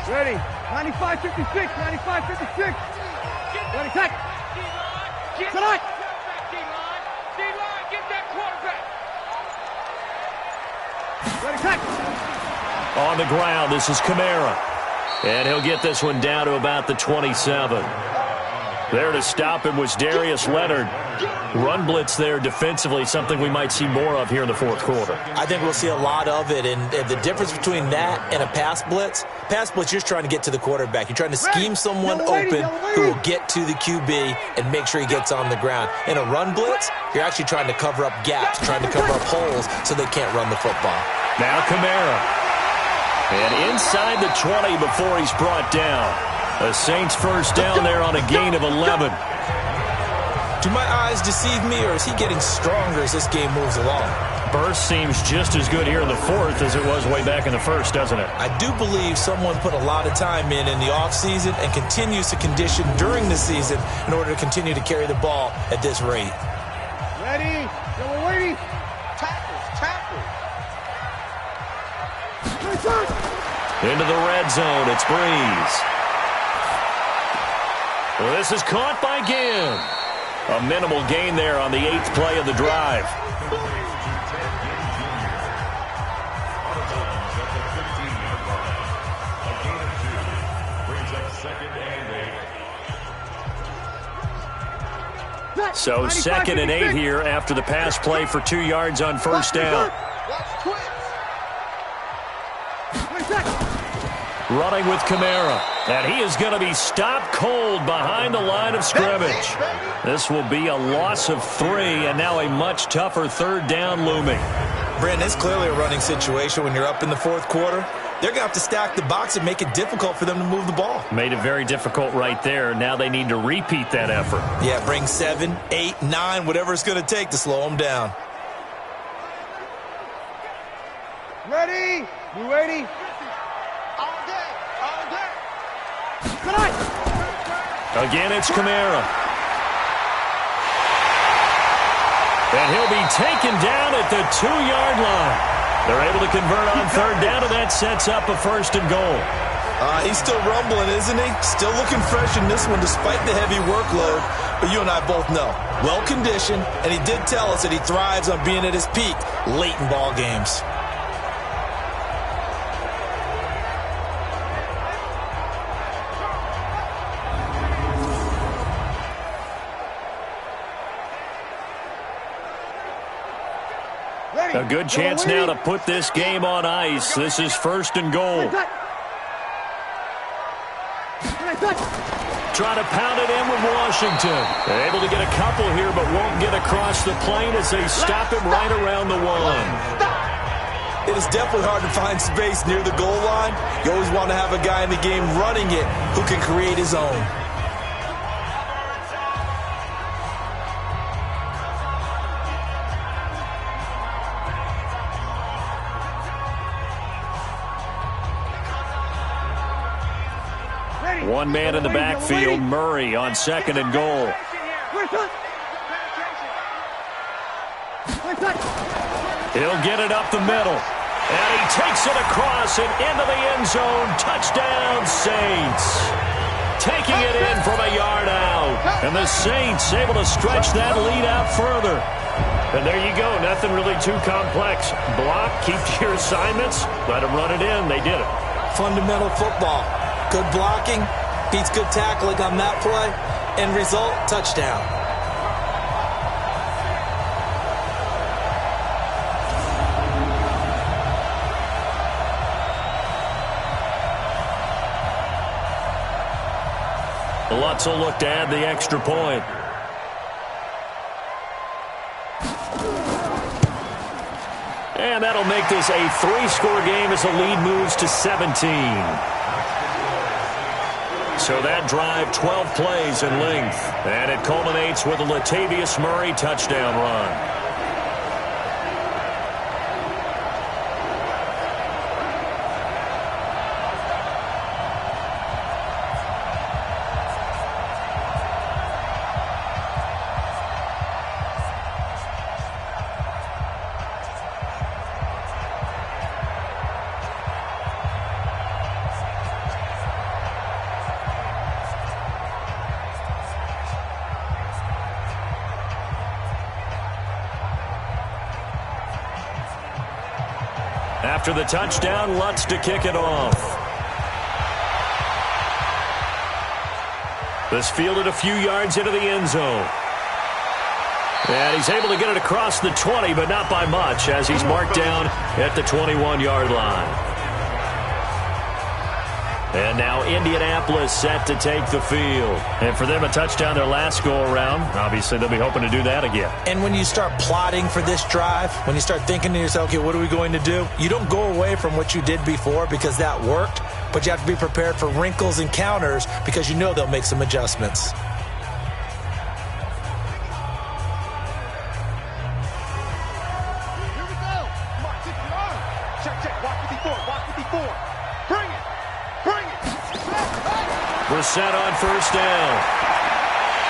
Ready. 95-56. 95-56. Ready. Tech. Tonight. Get that quarterback. Ready. Tech. On the ground, this is Kamara. And he'll get this one down to about the 27. There to stop him was Darius Leonard. Run blitz there defensively, something we might see more of here in the 4th quarter. I think we'll see a lot of it, and the difference between that and a pass blitz, you're just trying to get to the quarterback. You're trying to scheme someone open who will get to the QB and make sure he gets on the ground. In a run blitz, you're actually trying to cover up gaps, trying to cover up holes so they can't run the football. Now Kamara. And inside the 20 before he's brought down. The Saints 1st down there on a gain of 11. Do my eyes deceive me, or is he getting stronger as this game moves along? Burst seems just as good here in the 4th as it was way back in the 1st, doesn't it? I do believe someone put a lot of time in the offseason and continues to condition during the season in order to continue to carry the ball at this rate. Ready. Yellow lady. Tackle. Into the red zone, it's Breeze. Well, this is caught by Ginn. A minimal gain there on the 8th play of the drive. So 2nd and 8 here after the pass play for 2 yards on 1st down. Running with Kamara. And he is going to be stopped cold behind the line of scrimmage. This will be a loss of 3, and now a much tougher 3rd down looming. Brandon, it's clearly a running situation when you're up in the 4th quarter. They're going to have to stack the box and make it difficult for them to move the ball. Made it very difficult right there. Now they need to repeat that effort. Yeah, bring 7, 8, 9, whatever it's going to take to slow them down. Ready. You ready? All day. All day. Good night. Again, it's Kamara. And he'll be taken down at the 2-yard line. They're able to convert on third down, and that sets up a first and goal. He's still rumbling, isn't he? Still looking fresh in this one despite the heavy workload. But you and I both know, well-conditioned, and he did tell us that he thrives on being at his peak late in ball games. A good chance now to put this game on ice. This is first and goal. Trying to pound it in with Washington. They're able to get a couple here, but won't get across the plane as they stop him right around the 1. It is definitely hard to find space near the goal line. You always want to have a guy in the game running it who can create his own. One man in the backfield, Murray on second and goal. He'll get it up the middle. And he takes it across and into the end zone. Touchdown, Saints. Taking it in from a yard out. And the Saints able to stretch that lead out further. And there you go. Nothing really too complex. Block, keep to your assignments, let them run it in. They did it. Fundamental football. Good blocking, beats good tackling on that play. End result, touchdown. Lutz will look to add the extra point. And that'll make this a 3-score game as the lead moves to 17. So that drive, 12 plays in length. And it culminates with a Latavius Murray touchdown run. After the touchdown, Lutz to kick it off. This fielded a few yards into the end zone. And he's able to get it across the 20, but not by much, as he's marked down at the 21-yard line. And now Indianapolis set to take the field. And for them, a touchdown their last go-around. Obviously, they'll be hoping to do that again. And when you start plotting for this drive, when you start thinking to yourself, okay, what are we going to do? You don't go away from what you did before because that worked, but you have to be prepared for wrinkles and counters because you know they'll make some adjustments. Here we go. Come on, take your arm. Check. Walk 54. Walk 54. Bring it. Bring it. Brissett on first down.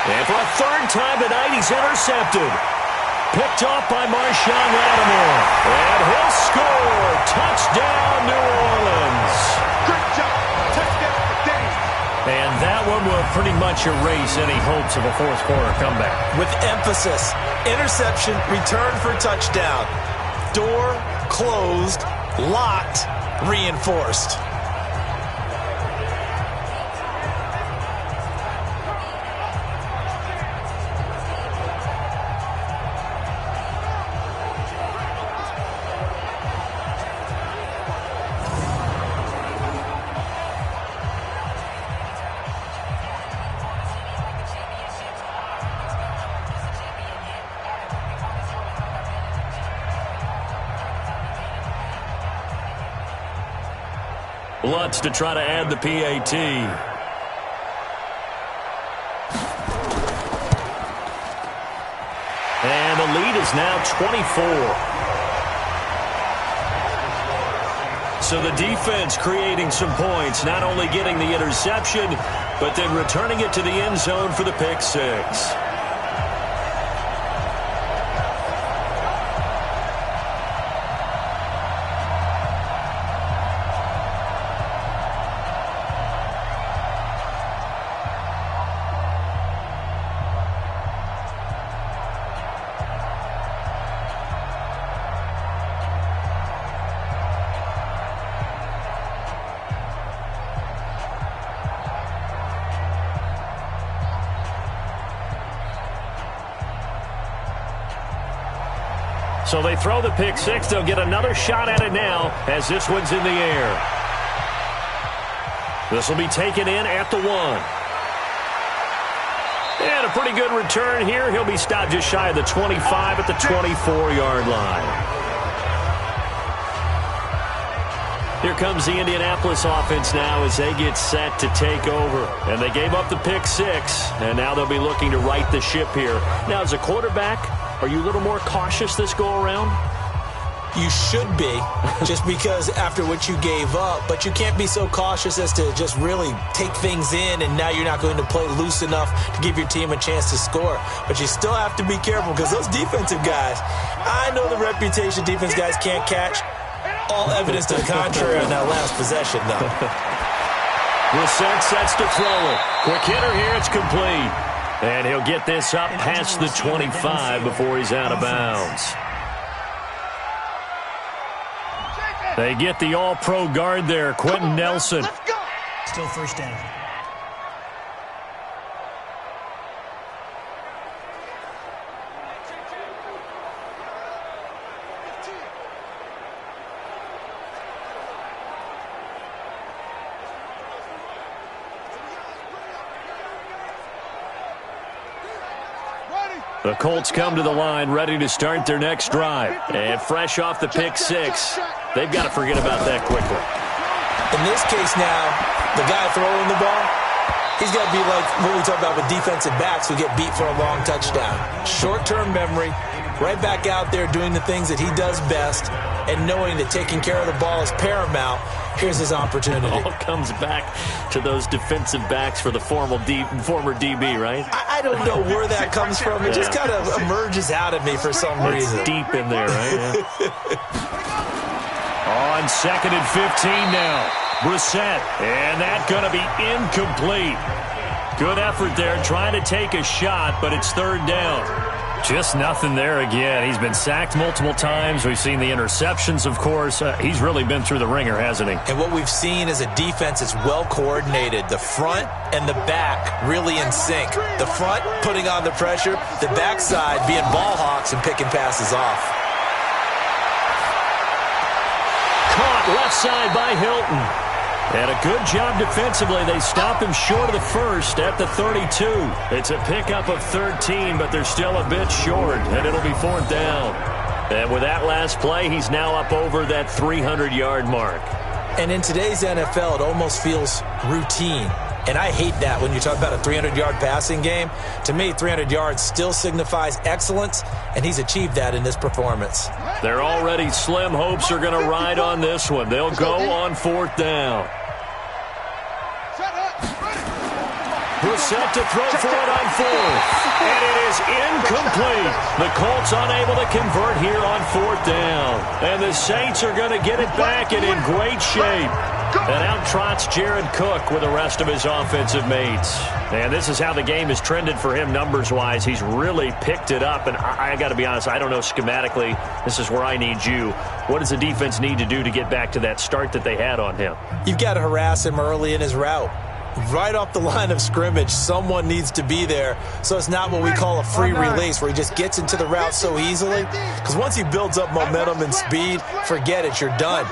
And for a third time tonight, he's intercepted. Picked off by Marshawn Lattimore. And he'll score. Touchdown, New Orleans. Great job. Touchdown today. And that one will pretty much erase any hopes of a fourth-quarter comeback. With emphasis, interception, return for touchdown. Door closed, locked, reinforced. Lutz to try to add the PAT. And the lead is now 24. So the defense creating some points, not only getting the interception, but then returning it to the end zone for the pick six. So they throw the pick six. They'll get another shot at it now as this one's in the air. This will be taken in at the 1. And a pretty good return here. He'll be stopped just shy of the 25 at the 24-yard line. Here comes the Indianapolis offense now as they get set to take over. And they gave up the pick six, and now they'll be looking to right the ship here. Now, as a quarterback, are you a little more cautious this go-around? You should be, just because after what you gave up. But you can't be so cautious as to just really take things in, and now you're not going to play loose enough to give your team a chance to score. But you still have to be careful because those defensive guys, I know the reputation defense guys can't catch. All evidence to the contrary on that last possession, though. Brissett sets to throw it. Quick hitter here, it's complete. And he'll get this up past the 25 before he's out of bounds. They get the all-pro guard there, Quentin Nelson. Still first down. The Colts come to the line ready to start their next drive. And fresh off the pick six, they've got to forget about that quickly. In this case now, the guy throwing the ball, he's got to be like what we talk about with defensive backs who get beat for a long touchdown. Short-term memory, right back out there doing the things that he does best, and knowing that taking care of the ball is paramount. Here's his opportunity. It all comes back to those defensive backs for the former DB, right? I don't know where that comes from. It just kind of emerges out of me for some reason. It's deep in there, right? On 2nd and 15 now. Brissett, and that's going to be incomplete. Good effort there, trying to take a shot, but it's 3rd down. Just nothing there again. He's been sacked multiple times. We've seen the interceptions, of course. He's really been through the ringer, hasn't he? And what we've seen is a defense that's well coordinated. The front and the back really in sync. The front putting on the pressure, the backside being ball hawks and picking passes off. Caught left side by Hilton. And a good job defensively. They stop him short of the first at the 32. It's a pickup of 13, but they're still a bit short, and it'll be 4th down. And with that last play, he's now up over that 300-yard mark. And in today's NFL, it almost feels routine. And I hate that when you talk about a 300-yard passing game. To me, 300 yards still signifies excellence, and he's achieved that in this performance. They're already slim hopes are going to ride on this one. They'll go on 4th down. Brissett to throw for it on 4th. And it is incomplete. The Colts unable to convert here on 4th down. And the Saints are going to get it back and in great shape. And out trots Jared Cook with the rest of his offensive mates. And this is how the game has trended for him numbers-wise. He's really picked it up. And I got to be honest, I don't know schematically. This is where I need you. What does the defense need to do to get back to that start that they had on him? You've got to harass him early in his route. Right off the line of scrimmage, someone needs to be there. So it's not what we call a free release where he just gets into the route so easily. Because once he builds up momentum and speed, forget it, you're done.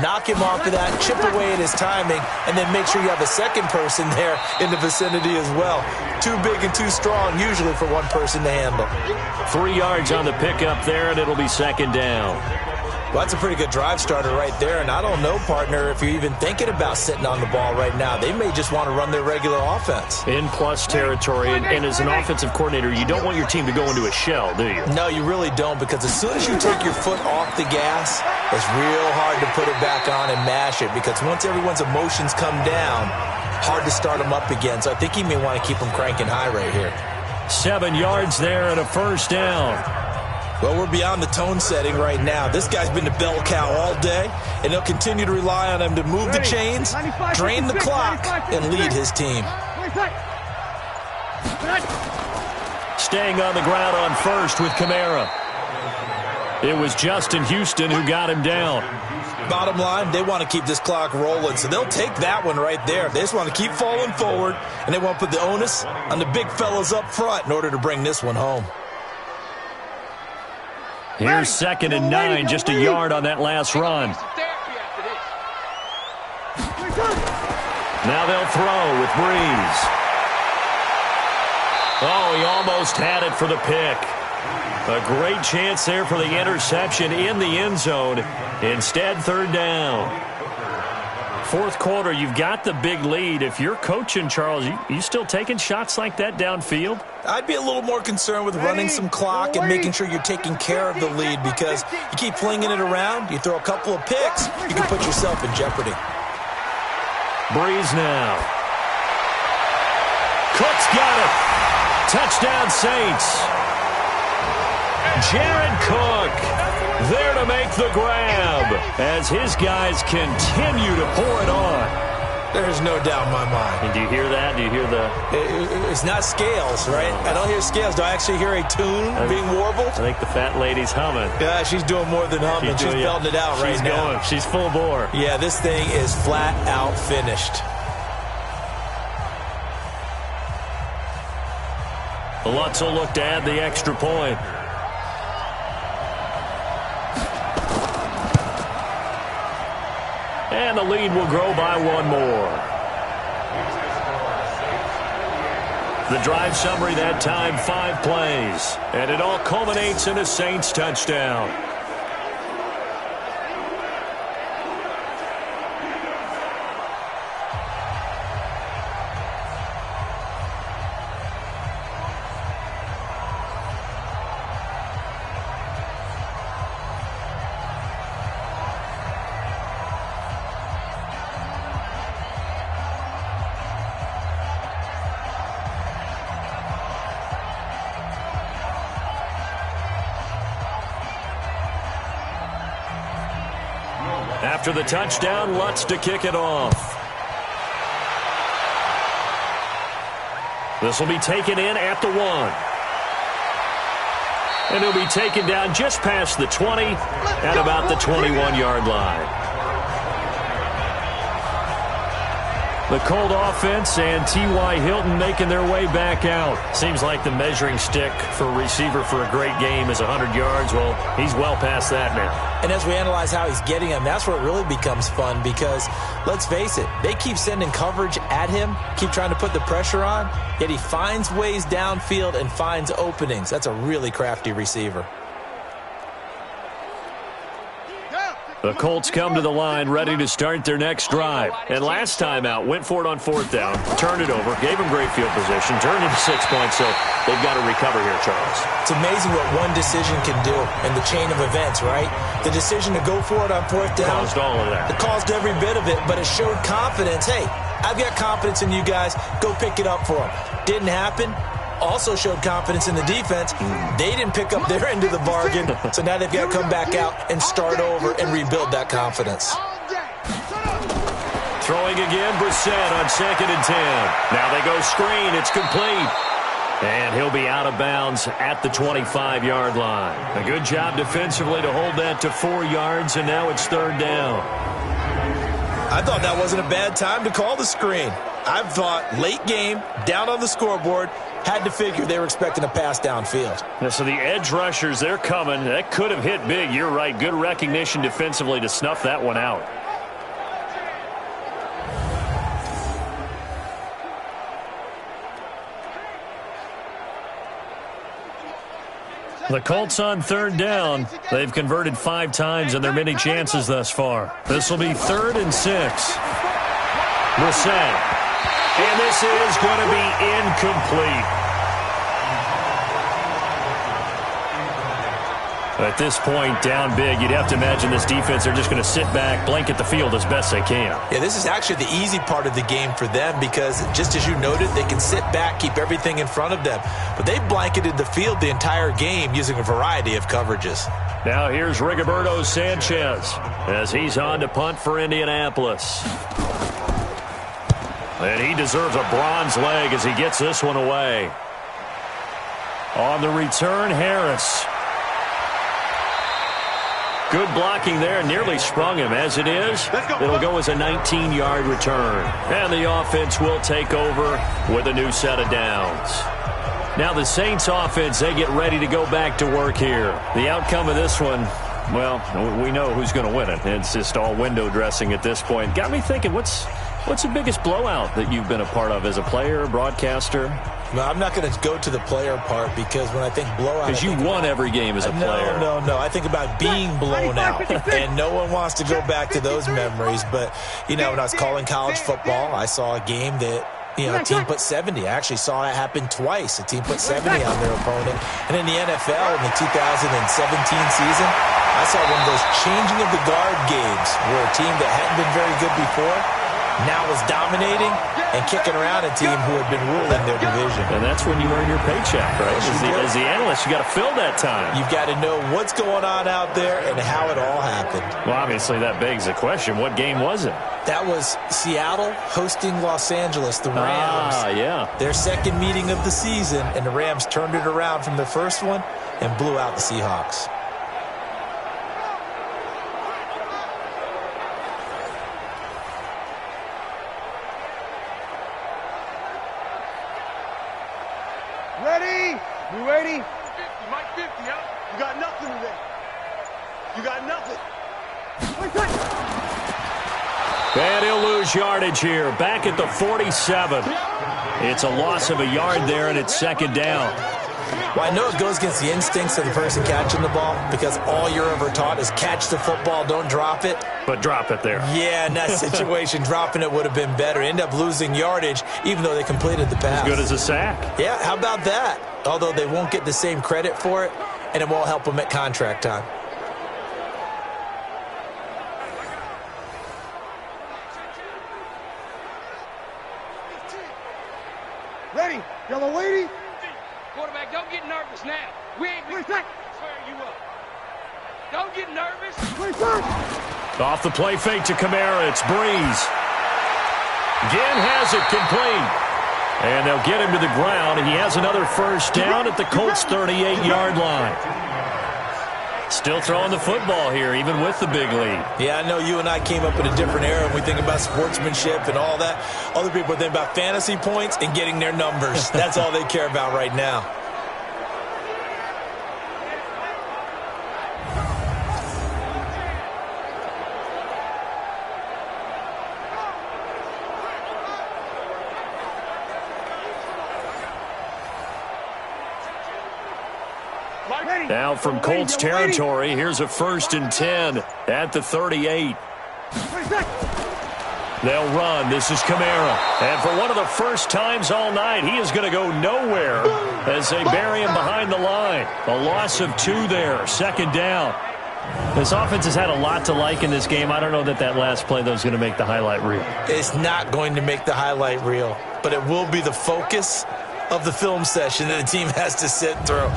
Knock him off of that, chip away at his timing, and then make sure you have a second person there in the vicinity as well. Too big and too strong usually for one person to handle. 3 yards on the pickup there, and it'll be 2nd down. Well, that's a pretty good drive starter right there, and I don't know, partner, if you're even thinking about sitting on the ball right now. They may just want to run their regular offense. In plus territory, and as an offensive coordinator, you don't want your team to go into a shell, do you? No, you really don't, because as soon as you take your foot off the gas, It's real hard to put it back on and mash it because once everyone's emotions come down, hard to start them up again. So I think he may want to keep them cranking high right here. 7 yards there and a first down. Well, we're beyond the tone setting right now. This guy's been the bell cow all day, and they'll continue to rely on him to move the chains, drain the clock, and lead his team. Staying on the ground on first with Kamara. It was Justin Houston who got him down. Bottom line, they want to keep this clock rolling, so they'll take that one right there. They just want to keep falling forward, and they want to put the onus on the big fellas up front in order to bring this one home. Here's 2nd and 9, just a yard on that last run. Now they'll throw with Breeze. Oh, he almost had it for the pick. A great chance there for the interception in the end zone. Instead, 3rd down. 4th quarter, you've got the big lead. If you're coaching, Charles, you still taking shots like that downfield? I'd be a little more concerned with running some clock and making sure you're taking care of the lead because you keep flinging it around, you throw a couple of picks, you can put yourself in jeopardy. Breeze now. Cook's got it. Touchdown, Saints. Jared Cook there to make the grab as his guys continue to pour it on. There's no doubt in my mind. And do you hear that? Do you hear the... It's not scales, right? I don't hear scales. Do I actually hear a tune being warbled? I think the fat lady's humming. Yeah, she's doing more than humming. She's belting it out right now. She's full bore. Yeah, this thing is flat out finished. Lutz will look to add the extra point. And the lead will grow by 1 more. The drive summary that time, 5 plays. And it all culminates in a Saints touchdown. After the touchdown, Lutz to kick it off. This will be taken in at the 1. And he'll be taken down just past the 20 at about the 21-yard line. The Colt offense and T.Y. Hilton making their way back out. Seems like the measuring stick for a receiver for a great game is 100 yards. Well, he's well past that now. And as we analyze how he's getting them, that's where it really becomes fun because, let's face it, they keep sending coverage at him, keep trying to put the pressure on, yet he finds ways downfield and finds openings. That's a really crafty receiver. The Colts come to the line ready to start their next drive. And last time out, went for it on 4th down, turned it over, gave them great field position, turned into 6 points, so they've got to recover here, Charles. It's amazing what one decision can do in the chain of events, right? The decision to go for it on 4th down. Caused all of that. It caused every bit of it, but it showed confidence. Hey, I've got confidence in you guys. Go pick it up for them. Didn't happen. Also showed confidence in the defense. They didn't pick up their end of the bargain, so now they've got to come back out and start over and rebuild that confidence. Throwing again, Brissett on 2nd and 10. Now they go screen. It's complete. And he'll be out of bounds at the 25-yard line. A good job defensively to hold that to 4 yards, and now it's 3rd down. I thought that wasn't a bad time to call the screen. I thought late game, down on the scoreboard, had to figure they were expecting a pass downfield. Now, so the edge rushers, they're coming. That could have hit big. You're right. Good recognition defensively to snuff that one out. The Colts on 3rd down. They've converted 5 times in their many chances thus far. This will be 3rd and 6. Brissett. And this is going to be incomplete. At this point, down big, you'd have to imagine this defense are just going to sit back, blanket the field as best they can. Yeah, this is actually the easy part of the game for them because, just as you noted, they can sit back, keep everything in front of them. But they blanketed the field the entire game using a variety of coverages. Now here's Rigoberto Sanchez as he's on to punt for Indianapolis. And he deserves a bronze leg as he gets this one away. On the return, Harris. Good blocking there, nearly sprung him. As it is, it'll go as a 19-yard return. And the offense will take over with a new set of downs. Now the Saints offense, they get ready to go back to work here. The outcome of this one, well, we know who's going to win it. It's just all window dressing at this point. Got me thinking, what's the biggest blowout that you've been a part of as a player, broadcaster? No, I'm not going to go to the player part because when I think blowout... Because you won every game as a player. No. I think about being blown out. And no one wants to go back to those memories. But, when I was calling college football, I saw a game that, a team put 70. I actually saw that happen twice. A team put 70 on their opponent. And in the NFL, in the 2017 season, I saw one of those changing of the guard games where a team that hadn't been very good before now was dominating and kicking around a team who had been ruling their division. And that's when you earn your paycheck, right? As the analyst, you got to fill that time. You've got to know what's going on out there and how it all happened. Well, obviously, that begs the question, what game was it? That was Seattle hosting Los Angeles, the Rams. Yeah. Their second meeting of the season, and the Rams turned it around from their first one and blew out the Seahawks. Ready? You ready? 50, Mike 50, huh? You got nothing today. You got nothing. And he'll lose yardage here. Back at the 47. It's a loss of a yard there, and it's second down. Well, I know it goes against the instincts of the person catching the ball because all you're ever taught is catch the football, don't drop it. But drop it there. Yeah, in that situation, dropping it would have been better. End up losing yardage, even though they completed the pass. As good as a sack. Yeah, how about that? Although they won't get the same credit for it, and it won't help them at contract time. Ready? Yellow lady? Quarterback, don't get nervous now. We ain't been square you up. Don't get nervous. Off the play fake to Kamara. It's Breeze. Again has it complete. And they'll get him to the ground, and he has another first down at the Colts' 38-yard line. Still throwing the football here, even with the big lead. Yeah, I know you and I came up in a different era, and we think about sportsmanship and all that. Other people think about fantasy points and getting their numbers. That's all they care about right now. Now from Colts territory, here's a 1st and 10 at the 38. They'll run. This is Kamara. And for one of the first times all night, he is going to go nowhere as they bury him behind the line. A loss of 2 there, second down. This offense has had a lot to like in this game. I don't know that last play, though, is going to make the highlight reel. It's not going to make the highlight reel, but it will be the focus of the film session that the team has to sit through.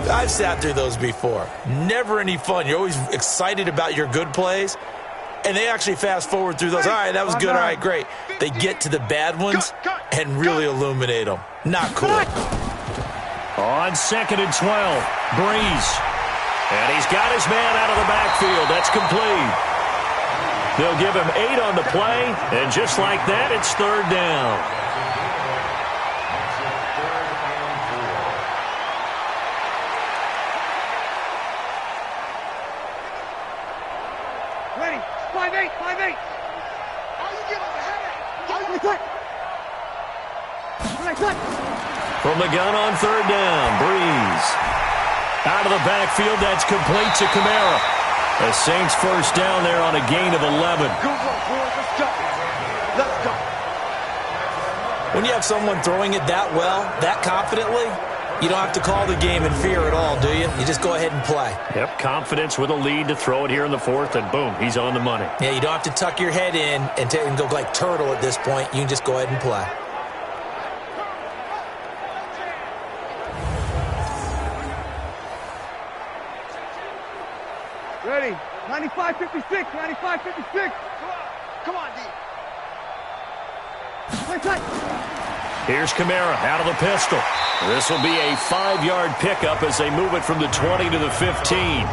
I've sat through those before. Never any fun. You're always excited about your good plays, and they actually fast forward through those. All right, that was good. All right, great. They get to the bad ones and really illuminate them. Not cool. On 2nd and 12, Breeze. And he's got his man out of the backfield. That's complete. They'll give him 8 on the play, and just like that, it's 3rd down. Ready? 5-8, 5-8. How you get on the head? From the gun on 3rd down, Breeze. Out of the backfield, that's complete to Kamara. The Saints first down there on a gain of 11. Good work, boys. Let's go. Let's go. When you have someone throwing it that well, that confidently, You don't have to call the game in fear at all, do you? You just go ahead and play. Yep, confidence with a lead to throw it here in the fourth, and boom, he's on the money. Yeah, you don't have to tuck your head in and go like turtle at this point. You can just go ahead and play. Ready. 95-56. 95-56. Come on, D. Here's Kamara out of the pistol. This will be a 5-yard pickup as they move it from the 20 to the 15.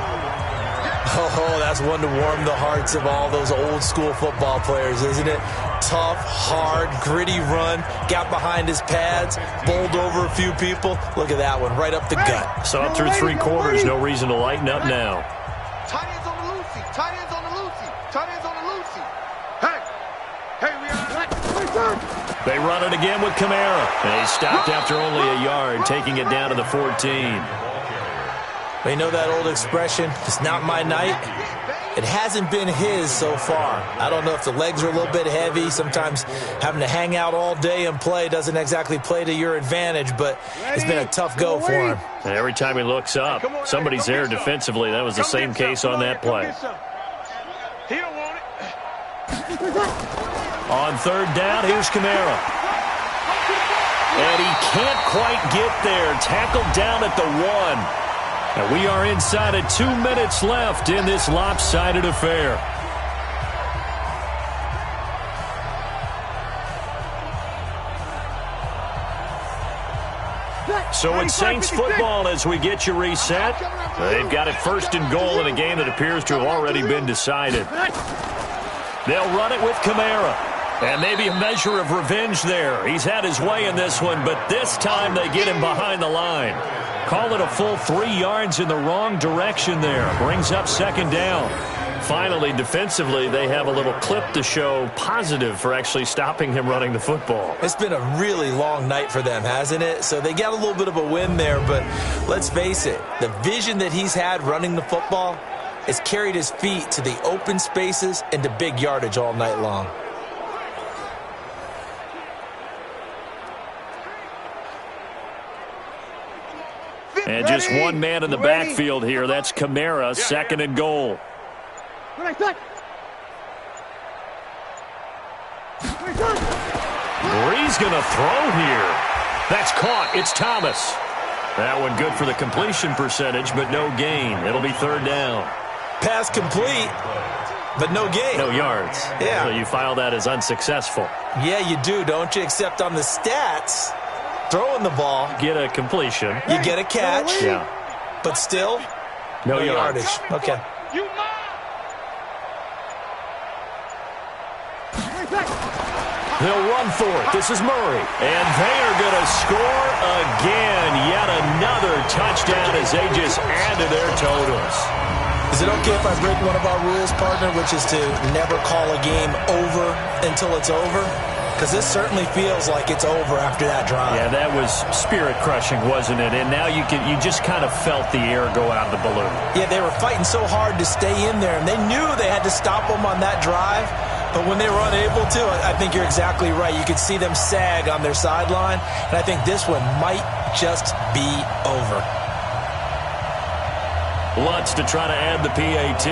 Oh, that's one to warm the hearts of all those old school football players, isn't it? Tough, hard, gritty run. Got behind his pads, bowled over a few people. Look at that one, right up the gut. So up through 3 quarters, no reason to lighten up now. Tight ends on the Lucy. Tight ends on the Lucy. Tight ends on the Lucy. Hey. Hey, we are. They run it again with Kamara. And he stopped after only a yard, taking it down to the 14. They know that old expression, it's not my night. It hasn't been his so far. I don't know if the legs are a little bit heavy. Sometimes having to hang out all day and play doesn't exactly play to your advantage, but it's been a tough go for him. And every time he looks up, somebody's there defensively. That was the same case on that play. He don't want it. On third down, here's Kamara. And he can't quite get there. Tackled down at the 1. And we are inside of 2 minutes left in this lopsided affair. So it's Saints football as we get you reset. They've got it first and goal in a game that appears to have already been decided. They'll run it with Kamara. And maybe a measure of revenge there. He's had his way in this one, but this time they get him behind the line. Call it a full 3 yards in the wrong direction there. Brings up second down. Finally, defensively, they have a little clip to show positive for actually stopping him running the football. It's been a really long night for them, hasn't it? So they got a little bit of a win there, but let's face it, the vision that he's had running the football has carried his feet to the open spaces and to big yardage all night long. And just one man in the backfield here. That's Kamara, second and goal. Bree's going to throw here. That's caught. It's Thomas. That one good for the completion percentage, but no gain. It'll be third down. Pass complete, but no gain. No yards. Yeah. So you file that as unsuccessful. Yeah, you do, don't you? Except on the stats, throwing the ball. Get a completion. You get a catch. Yeah. But still, no yardage. Okay. They'll run for it. This is Murray. And they are going to score again. Yet another touchdown as they just add to their totals. Is it okay if I break one of our rules, partner, which is to never call a game over until it's over? Because this certainly feels like it's over after that drive. Yeah, that was spirit-crushing, wasn't it? And now you just kind of felt the air go out of the balloon. Yeah, they were fighting so hard to stay in there, and they knew they had to stop them on that drive. But when they were unable to, I think you're exactly right. You could see them sag on their sideline, and I think this one might just be over. Lutz to try to add the PAT.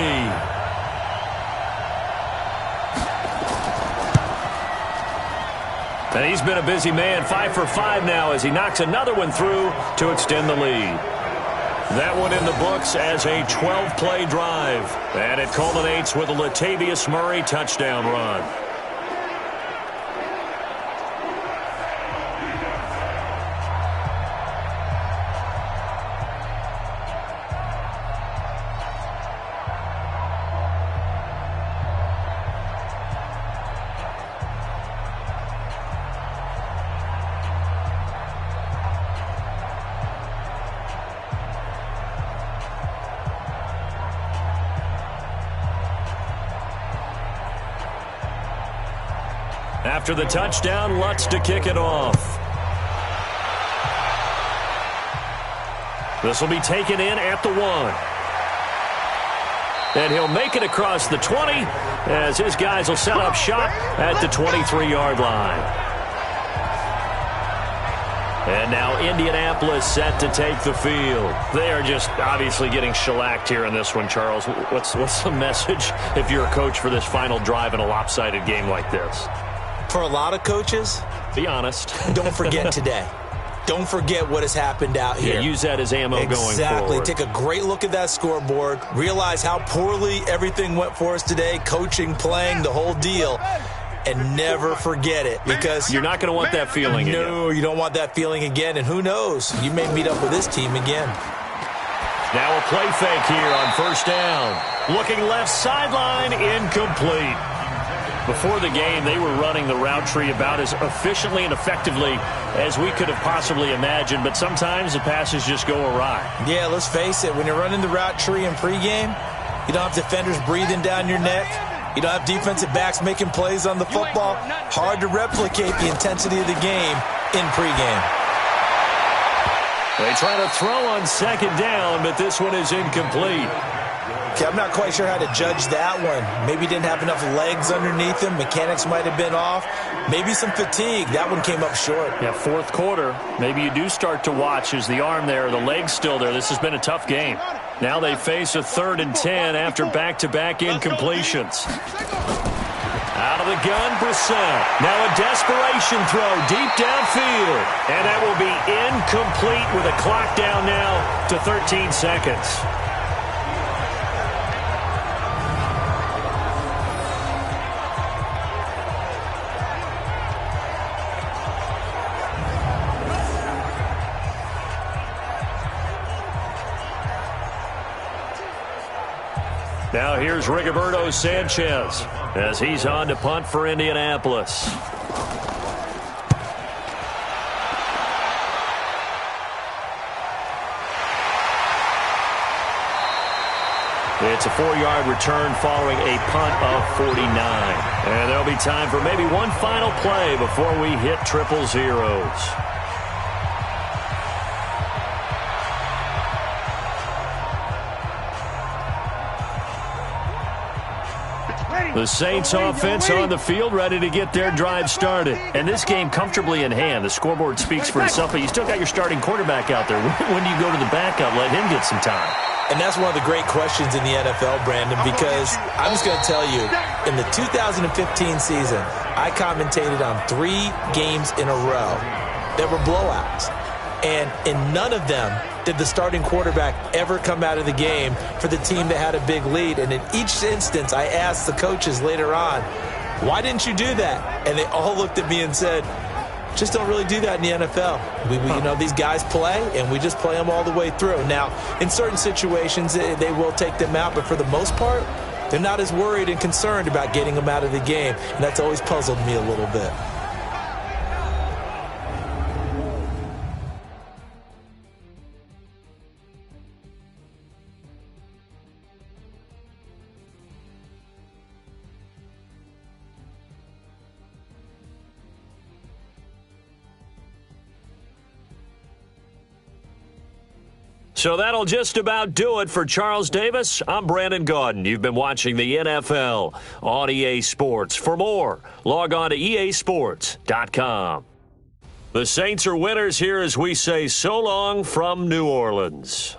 And he's been a busy man, 5 for 5 now as he knocks another one through to extend the lead. That one in the books as a 12-play drive. And it culminates with a Latavius Murray touchdown run. After the touchdown, Lutz to kick it off. This will be taken in at the 1. And he'll make it across the 20 as his guys will set up shop at the 23-yard line. And now Indianapolis set to take the field. They are just obviously getting shellacked here in this one, Charles. What's the message if you're a coach for this final drive in a lopsided game like this? For a lot of coaches, be honest. Don't forget today. Don't forget what has happened out here. Yeah, use that as ammo going forward. Exactly. Take a great look at that scoreboard. Realize how poorly everything went for us today, coaching, playing, the whole deal. And never forget it, because you're not going to want that feeling again. No, you don't want that feeling again. And who knows? You may meet up with this team again. Now a play fake here on first down. Looking left sideline, incomplete. Before the game, they were running the route tree about as efficiently and effectively as we could have possibly imagined, but sometimes the passes just go awry. Yeah, let's face it. When you're running the route tree in pregame, you don't have defenders breathing down your neck. You don't have defensive backs making plays on the football. Hard to replicate the intensity of the game in pregame. They try to throw on second down, but this one is incomplete. Okay, I'm not quite sure how to judge that one. Maybe didn't have enough legs underneath him. Mechanics might have been off. Maybe some fatigue. That one came up short. Yeah, fourth quarter. Maybe you do start to watch. Is the arm there, the leg's still there? This has been a tough game. Now they face a 3rd and 10 after back-to-back incompletions. Out of the gun, Brissett. Now a desperation throw deep downfield. And that will be incomplete with a clock down now to 13 seconds. Now here's Rigoberto Sanchez as he's on to punt for Indianapolis. It's a 4-yard return following a punt of 49. And there'll be time for maybe one final play before we hit triple zeros. The Saints offense on the field, ready to get their drive started. And this game comfortably in hand. The scoreboard speaks for itself, but you still got your starting quarterback out there. When do you go to the backup, let him get some time? And that's one of the great questions in the NFL, Brandon, because I'm just going to tell you, in the 2015 season, I commentated on 3 games in a row that were blowouts. And in none of them did the starting quarterback ever come out of the game for the team that had a big lead. And in each instance, I asked the coaches later on, why didn't you do that? And they all looked at me and said, just don't really do that in the NFL. You know, these guys play, and we just play them all the way through. Now, in certain situations, they will take them out, but for the most part, they're not as worried and concerned about getting them out of the game. And that's always puzzled me a little bit. So that'll just about do it for Charles Davis. I'm Brandon Gaudin. You've been watching the NFL on EA Sports. For more, log on to easports.com. The Saints are winners here as we say so long from New Orleans.